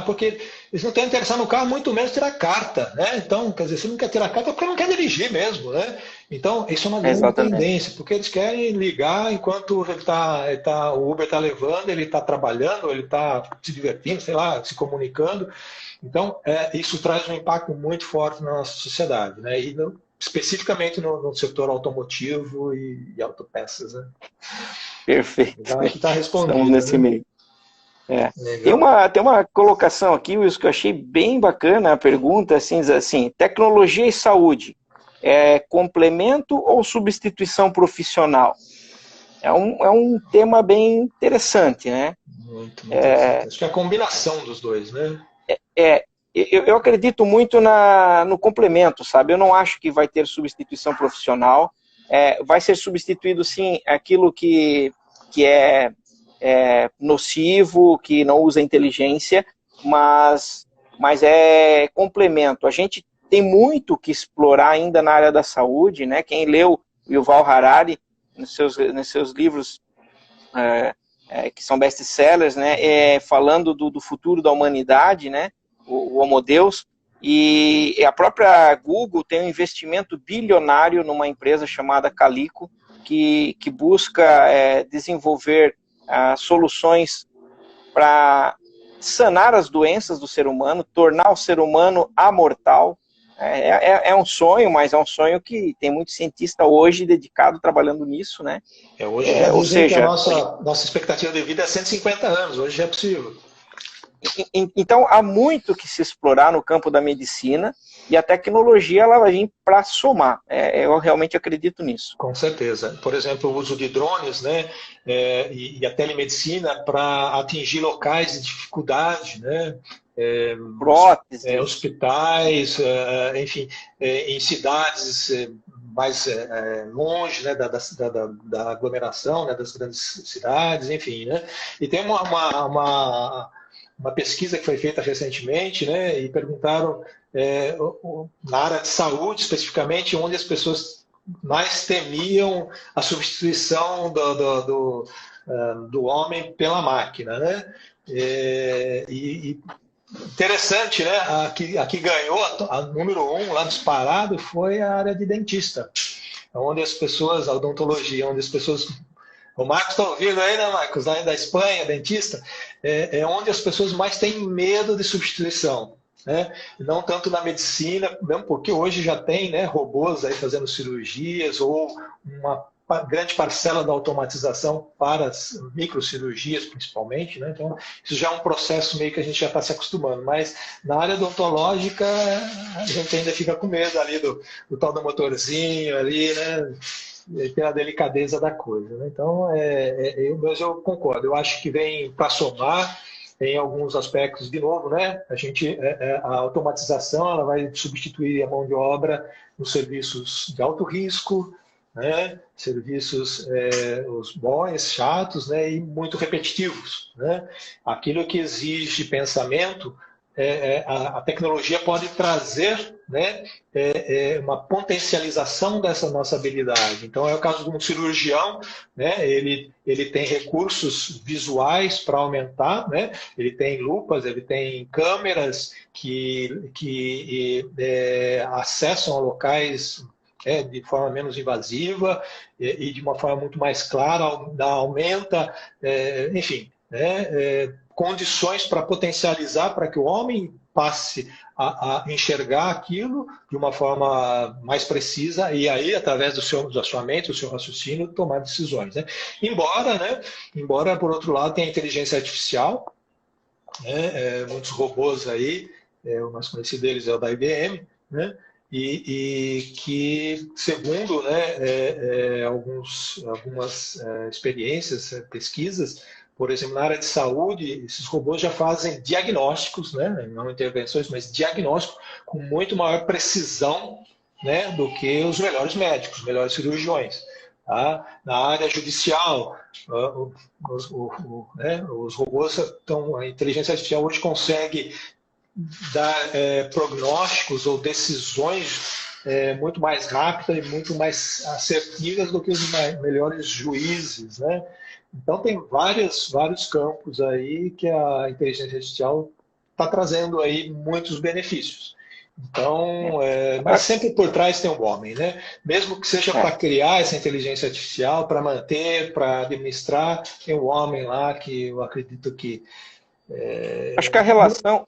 Porque eles não estão interessados no carro, muito menos tirar carta, né? Então, quer dizer, se não quer tirar carta é porque não quer dirigir mesmo, né? Então, isso é uma grande tendência, porque eles querem ligar enquanto o Uber está levando, ele está trabalhando, ele está se divertindo, sei lá, se comunicando. Então, isso traz um impacto muito forte na nossa sociedade, né? E especificamente no setor automotivo e autopeças, né? Perfeito. Então, aqui está respondido. Estamos nesse meio. Tem uma colocação aqui, Wilson, que eu achei bem bacana a pergunta, assim, tecnologia e saúde, complemento ou substituição profissional? É um tema bem interessante, né? Muito interessante. Acho que é a combinação dos dois, né? Eu acredito muito no complemento, sabe? Eu não acho que vai ter substituição profissional. Vai ser substituído, sim, aquilo que é nocivo, que não usa inteligência, mas é complemento. A gente tem muito que explorar ainda na área da saúde, né? Quem leu Yuval Harari, nos seus livros que são best-sellers, né? Falando do futuro da humanidade, né? O Homo Deus, e a própria Google tem um investimento bilionário numa empresa chamada Calico, que busca desenvolver soluções para sanar as doenças do ser humano, tornar o ser humano amortal. É um sonho, mas é um sonho que tem muito cientista hoje dedicado trabalhando nisso, né? Hoje ou seja, a nossa expectativa de vida é 150 anos, hoje já é possível. Então, há muito que se explorar no campo da medicina, e a tecnologia ela vai vir para somar. Eu realmente acredito nisso. Com certeza. Por exemplo, o uso de drones, né, e a telemedicina para atingir locais de dificuldade, né? Próteses. Hospitais, enfim, em cidades mais longe, né, da aglomeração, né, das grandes cidades, enfim, né? E tem uma pesquisa que foi feita recentemente, né, e perguntaram na área de saúde, especificamente, onde as pessoas mais temiam a substituição do homem pela máquina, né? E interessante, né? A que ganhou a número 1 lá disparado foi a área de dentista, onde as pessoas, a odontologia, onde as pessoas... O Marcos está ouvindo aí, né, Marcos? Lá da Espanha, dentista, é onde as pessoas mais têm medo de substituição, né? Não tanto na medicina, mesmo porque hoje já tem, né, robôs aí fazendo cirurgias, ou uma grande parcela da automatização para as microcirurgias, principalmente, né? Então, isso já é um processo meio que a gente já está se acostumando, mas na área odontológica a gente ainda fica com medo ali do tal do motorzinho ali, né? Tem a delicadeza da coisa, né? Então, mas eu concordo, eu acho que vem para somar em alguns aspectos, de novo, né? A automatização ela vai substituir a mão de obra nos serviços de alto risco, né? Serviços os bons, chatos, né? E muito repetitivos, né? Aquilo que exige pensamento, a tecnologia pode trazer, né, uma potencialização dessa nossa habilidade. Então, é o caso de um cirurgião, né, ele tem recursos visuais para aumentar, né, ele tem lupas, ele tem câmeras que acessam locais de forma menos invasiva e de uma forma muito mais clara, aumenta, enfim, né, condições para potencializar, para que o homem passe a enxergar aquilo de uma forma mais precisa e aí, através da sua mente, do seu raciocínio, tomar decisões, né? Embora, por outro lado, tenha a inteligência artificial, né? Muitos robôs aí, o mais conhecido deles é o da IBM, né? E que, segundo, né, algumas experiências, pesquisas, por exemplo, na área de saúde, esses robôs já fazem diagnósticos, né, não intervenções, mas diagnósticos com muito maior precisão, né, do que os melhores médicos, os melhores cirurgiões. Tá? Na área judicial, os robôs a inteligência artificial hoje consegue dar prognósticos ou decisões muito mais rápidas e muito mais assertivas do que os melhores juízes, né? Então tem vários campos aí que a inteligência artificial está trazendo aí muitos benefícios. Então, mas sempre por trás tem um homem, né? Mesmo que seja para criar essa inteligência artificial, para manter, para administrar, tem um homem lá que eu acredito que acho que a relação...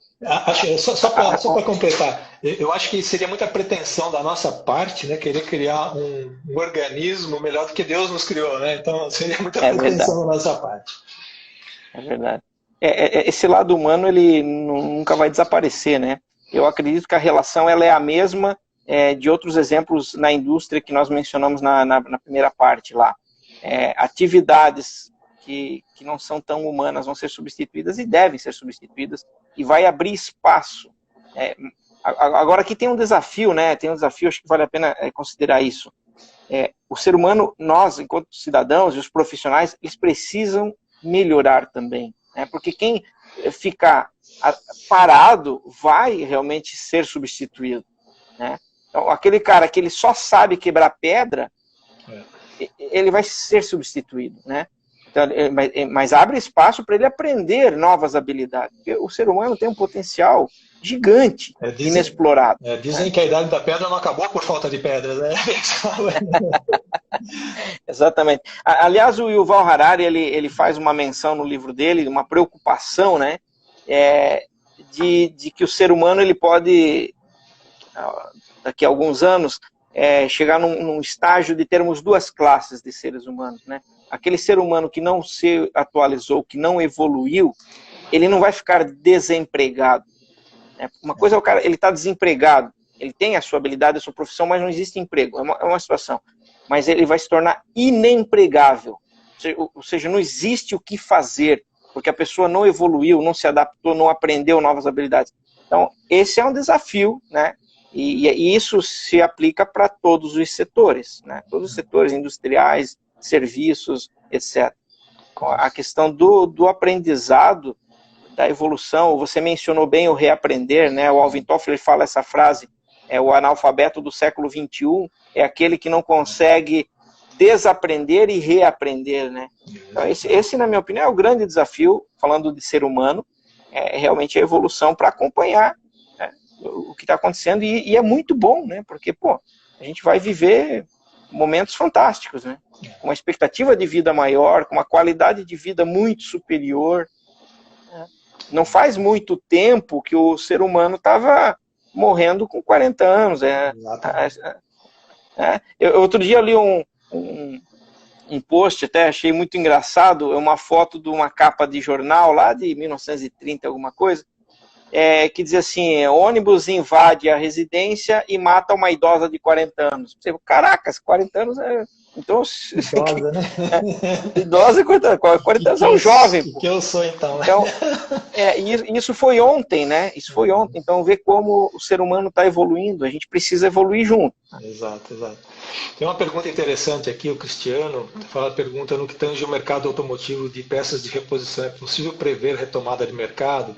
Só para completar, eu acho que seria muita pretensão da nossa parte, né, querer criar um organismo melhor do que Deus nos criou, né? Então seria muita pretensão da nossa parte. É verdade. Esse lado humano ele nunca vai desaparecer, né? Eu acredito que a relação ela é a mesma de outros exemplos na indústria que nós mencionamos na primeira parte lá. Atividades que não são tão humanas vão ser substituídas e devem ser substituídas e vai abrir espaço. Agora aqui tem um desafio, né? Tem um desafio, acho que vale a pena considerar isso. O ser humano, nós, enquanto cidadãos e os profissionais, eles precisam melhorar também, né? Porque quem ficar parado vai realmente ser substituído, né? Então, aquele cara que ele só sabe quebrar pedra, ele vai ser substituído, né? Então, mas abre espaço para ele aprender novas habilidades. Porque o ser humano tem um potencial gigante, inexplorado. Dizem que a idade da pedra não acabou por falta de pedras, né? Exatamente. Aliás, o Yuval Harari, ele faz uma menção no livro dele, uma preocupação, né? De que o ser humano ele pode, daqui a alguns anos, chegar num estágio de termos duas classes de seres humanos, né? Aquele ser humano que não se atualizou, que não evoluiu, ele não vai ficar desempregado. Uma coisa é o cara, ele está desempregado, ele tem a sua habilidade, a sua profissão, mas não existe emprego, é uma situação. Mas ele vai se tornar inempregável, ou seja, não existe o que fazer, porque a pessoa não evoluiu, não se adaptou, não aprendeu novas habilidades. Então, esse é um desafio, né? E isso se aplica para todos os setores, né? Todos os setores industriais, serviços, etc. A questão do aprendizado, da evolução, você mencionou bem o reaprender, né? O Alvin Toffler fala essa frase, o analfabeto do século XXI é aquele que não consegue desaprender e reaprender, né? Então, esse, na minha opinião, é o grande desafio, falando de ser humano, realmente a evolução para acompanhar, né, o que está acontecendo, e é muito bom, né? Porque, a gente vai viver momentos fantásticos, né? Com uma expectativa de vida maior, com uma qualidade de vida muito superior. Não faz muito tempo que o ser humano estava morrendo com 40 anos. Outro dia eu li um post, até achei muito engraçado, uma foto de uma capa de jornal lá de 1930, alguma coisa, que dizia assim: ônibus invade a residência e mata uma idosa de 40 anos. Caracas, 40 anos é... Então, idosa, né? Idosa, 40 anos é um jovem. O que eu sou, então? Então, isso foi ontem, né? Isso foi ontem. Então, ver como o ser humano está evoluindo. A gente precisa evoluir junto. Exato. Tem uma pergunta interessante aqui, o Cristiano pergunta: no que tange o mercado automotivo de peças de reposição, é possível prever retomada de mercado?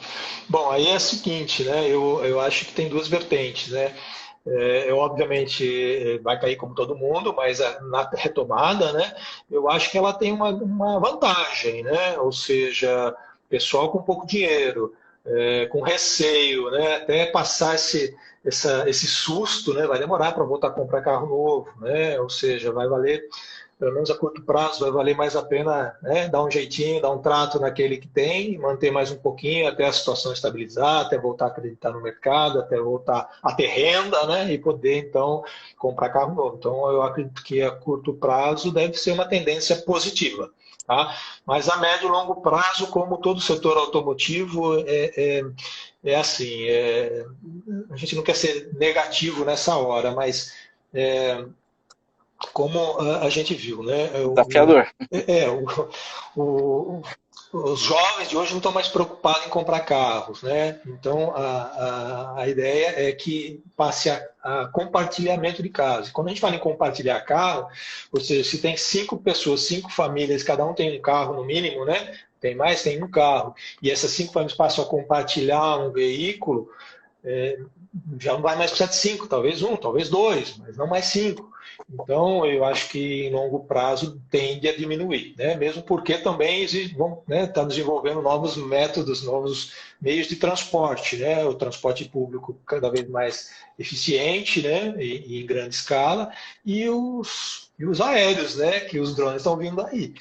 Bom, aí é o seguinte, né? Eu acho que tem duas vertentes, né? Obviamente vai cair como todo mundo, mas na retomada, né, eu acho que ela tem uma vantagem, né? Ou seja, pessoal com pouco dinheiro, com receio, né, até passar esse susto, né, vai demorar para voltar a comprar carro novo, né? Ou seja, vai valer, pelo menos a curto prazo, vai valer mais a pena, né, dar um jeitinho, dar um trato naquele que tem, manter mais um pouquinho até a situação estabilizar, até voltar a acreditar no mercado, até voltar a ter renda, né, e poder, então, comprar carro novo. Então, eu acredito que a curto prazo deve ser uma tendência positiva. Tá? Mas a médio e longo prazo, como todo o setor automotivo, assim, a gente não quer ser negativo nessa hora, mas... como a gente viu, né? Desafiador. Os jovens de hoje não estão mais preocupados em comprar carros, né? Então a ideia é que passe a compartilhamento de carros. Quando a gente fala em compartilhar carro, ou seja, se tem 5 pessoas, 5 famílias, cada um tem um carro no mínimo, né? Tem mais, tem um carro, e essas 5 famílias passam a compartilhar um veículo, já não vai mais precisar de 5, talvez 1, talvez 2, mas não mais 5. Então, eu acho que em longo prazo tende a diminuir, né? Mesmo porque também está desenvolvendo novos métodos, novos meios de transporte, né? O transporte público cada vez mais eficiente, né? E em grande escala, e os aéreos, né? Que os drones estão vindo aí.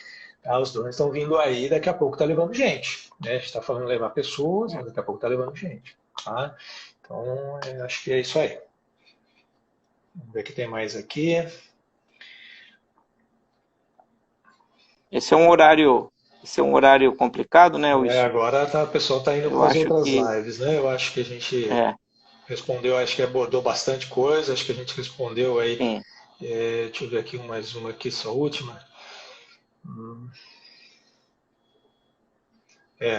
Os drones estão vindo aí, daqui a pouco está levando gente, né? A gente está falando de levar pessoas, mas daqui a pouco está levando gente, tá? Então, eu acho que é isso aí. Vamos ver o que tem mais aqui. Esse é um horário complicado, né? Agora o pessoal está indo para as outras lives, né? Eu acho que a gente respondeu, acho que abordou bastante coisa, acho que a gente respondeu aí. Deixa eu ver aqui mais uma aqui, só a última.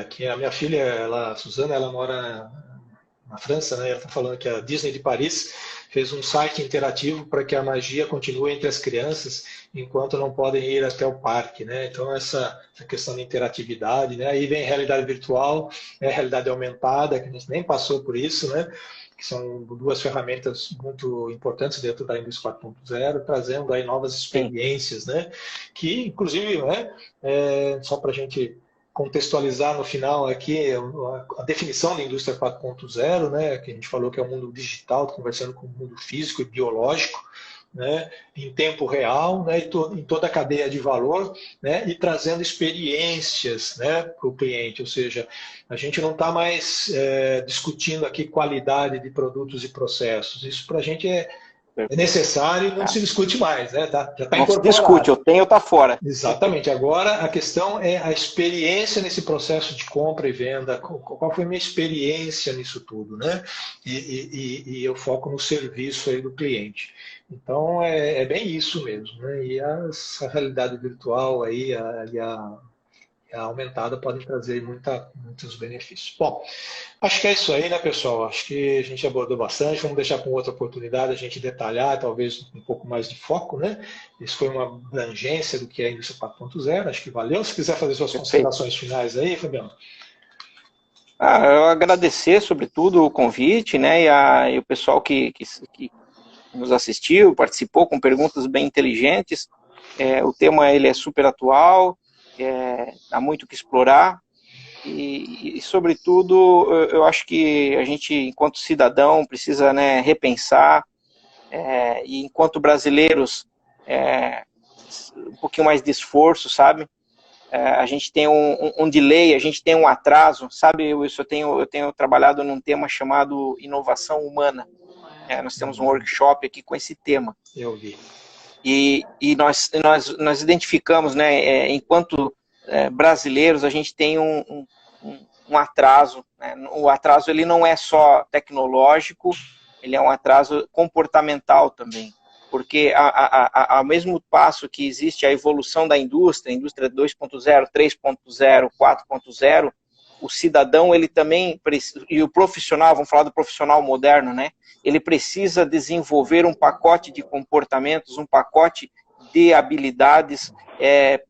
Aqui a minha filha, a Suzana, ela mora na França, né? Ela está falando que a Disney de Paris fez um site interativo para que a magia continue entre as crianças enquanto não podem ir até o parque, né? Então essa questão de interatividade, né? Aí vem realidade virtual, realidade aumentada, que a gente nem passou por isso, né? Que são duas ferramentas muito importantes dentro da indústria 4.0, trazendo aí novas experiências, né? Que, inclusive, né, só para a gente contextualizar no final aqui a definição da indústria 4.0, né, que a gente falou que é o mundo digital, conversando com o mundo físico e biológico, né, em tempo real, né, em toda a cadeia de valor, né, e trazendo experiências, né, para o cliente. Ou seja, a gente não está mais discutindo aqui qualidade de produtos e processos. Isso para a gente é necessário e não se discute mais, né? Já está incorporado. Não se discute, eu tenho, está fora. Exatamente. Agora a questão é a experiência nesse processo de compra e venda. Qual foi a minha experiência nisso tudo, né? E eu foco no serviço aí do cliente. Então é bem isso mesmo, né? E essa realidade virtual aí, a aumentada podem trazer muitos benefícios. Bom, acho que é isso aí, né, pessoal? Acho que a gente abordou bastante. Vamos deixar para outra oportunidade a gente detalhar, talvez um pouco mais de foco, né? Isso foi uma abrangência do que é a indústria 4.0. Acho que valeu. Se quiser fazer suas considerações finais aí, Fabiano. Eu agradecer, sobretudo, o convite, né? E o pessoal que nos assistiu, participou com perguntas bem inteligentes. O tema ele é super atual. Há muito que explorar e, sobretudo, eu acho que a gente, enquanto cidadão, precisa, né, repensar e, enquanto brasileiros, um pouquinho mais de esforço, sabe? A gente tem um delay, a gente tem um atraso, sabe? Eu tenho trabalhado num tema chamado inovação humana. Nós temos um workshop aqui com esse tema. Eu vi. E nós identificamos, né, enquanto brasileiros, a gente tem um atraso, né? O atraso ele não é só tecnológico, ele é um atraso comportamental também, porque ao mesmo passo que existe a evolução da indústria, a indústria 2.0, 3.0, 4.0, o cidadão ele também, e o profissional, vamos falar do profissional moderno, né? Ele precisa desenvolver um pacote de comportamentos, um pacote de habilidades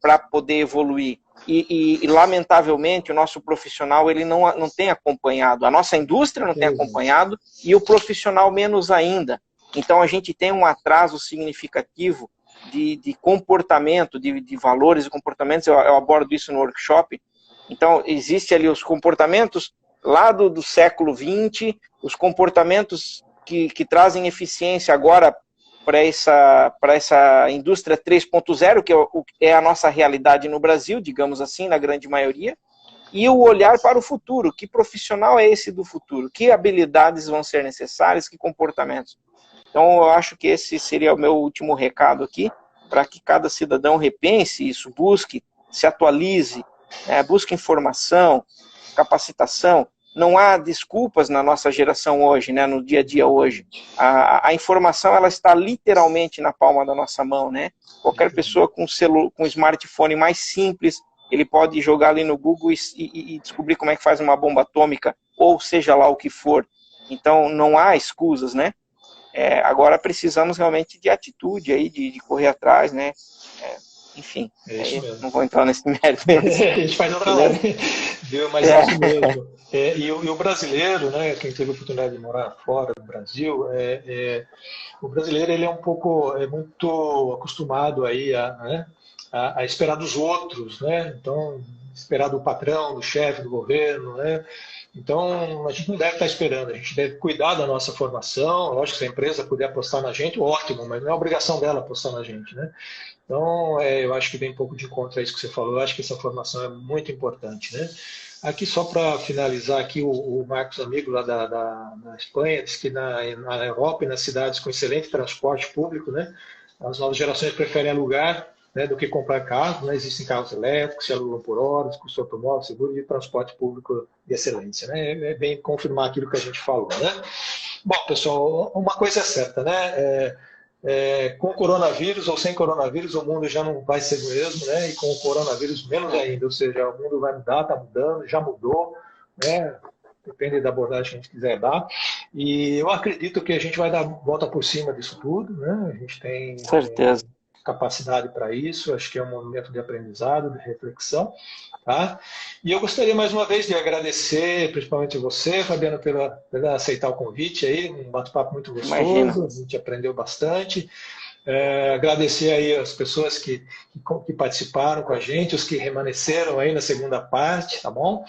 para poder evoluir. E, lamentavelmente, o nosso profissional ele não tem acompanhado. A nossa indústria não tem acompanhado e o profissional menos ainda. Então, a gente tem um atraso significativo de comportamento, de valores e comportamentos. Eu abordo isso no workshop. Então, existe ali os comportamentos lá do século XX, os comportamentos que trazem eficiência agora para essa indústria 3.0, que é a nossa realidade no Brasil, digamos assim, na grande maioria, e o olhar para o futuro. Que profissional é esse do futuro? Que habilidades vão ser necessárias? Que comportamentos? Então, eu acho que esse seria o meu último recado aqui, para que cada cidadão repense isso, busque, se atualize, busque informação, capacitação. Não há desculpas na nossa geração hoje, né, no dia a dia hoje. A informação ela está literalmente na palma da nossa mão, né? Qualquer pessoa com um smartphone mais simples, ele pode jogar ali no Google e descobrir como é que faz uma bomba atômica, ou seja lá o que for. Então, não há escusas, né? Agora precisamos realmente de atitude aí, de correr atrás, né? Enfim, não vou entrar nesse mérito. A gente faz outra live, viu? Mas é isso mesmo. E o brasileiro, né, quem teve a oportunidade de morar fora do Brasil, o brasileiro ele é muito acostumado aí a esperar dos outros, né? Então, esperar do patrão, do chefe, do governo, né? Então, a gente não deve estar esperando, a gente deve cuidar da nossa formação. Lógico que se a empresa puder apostar na gente, ótimo, mas não é obrigação dela apostar na gente, né? Então, eu acho que vem um pouco de encontro a isso que você falou. Eu acho que essa formação é muito importante, né? Aqui, só para finalizar, aqui o Marcos, amigo lá da Espanha, diz que na Europa e nas cidades com excelente transporte público, né, as novas gerações preferem alugar, né, do que comprar carro, né? Existem carros elétricos, se alugam por horas, custo automóvel, seguro e transporte público de excelência, né? É bem confirmar aquilo que a gente falou, né? Bom, pessoal, uma coisa é certa, né? Com coronavírus ou sem coronavírus, o mundo já não vai ser o mesmo, né? E com o coronavírus menos ainda, ou seja, o mundo vai mudar, está mudando, já mudou, né? depende da abordagem que a gente quiser dar. E eu acredito que a gente vai dar volta por cima disso tudo, né? A gente tem Certeza. capacidade para isso, acho que é um momento de aprendizado, de reflexão, tá? E eu gostaria mais uma vez de agradecer, principalmente você, Fabiano, pela aceitar o convite aí, um bate-papo muito gostoso, Imagina. a gente aprendeu bastante. Agradecer aí as pessoas que participaram com a gente, os que remanesceram aí na segunda parte, tá bom?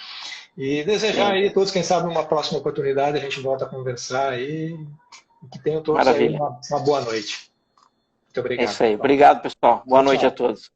E desejar aí a todos, quem sabe, uma próxima oportunidade, a gente volta a conversar aí, e que tenham todos aí Maravilha. uma boa noite. Muito obrigado. É isso aí. Obrigado, pessoal. Boa noite a todos.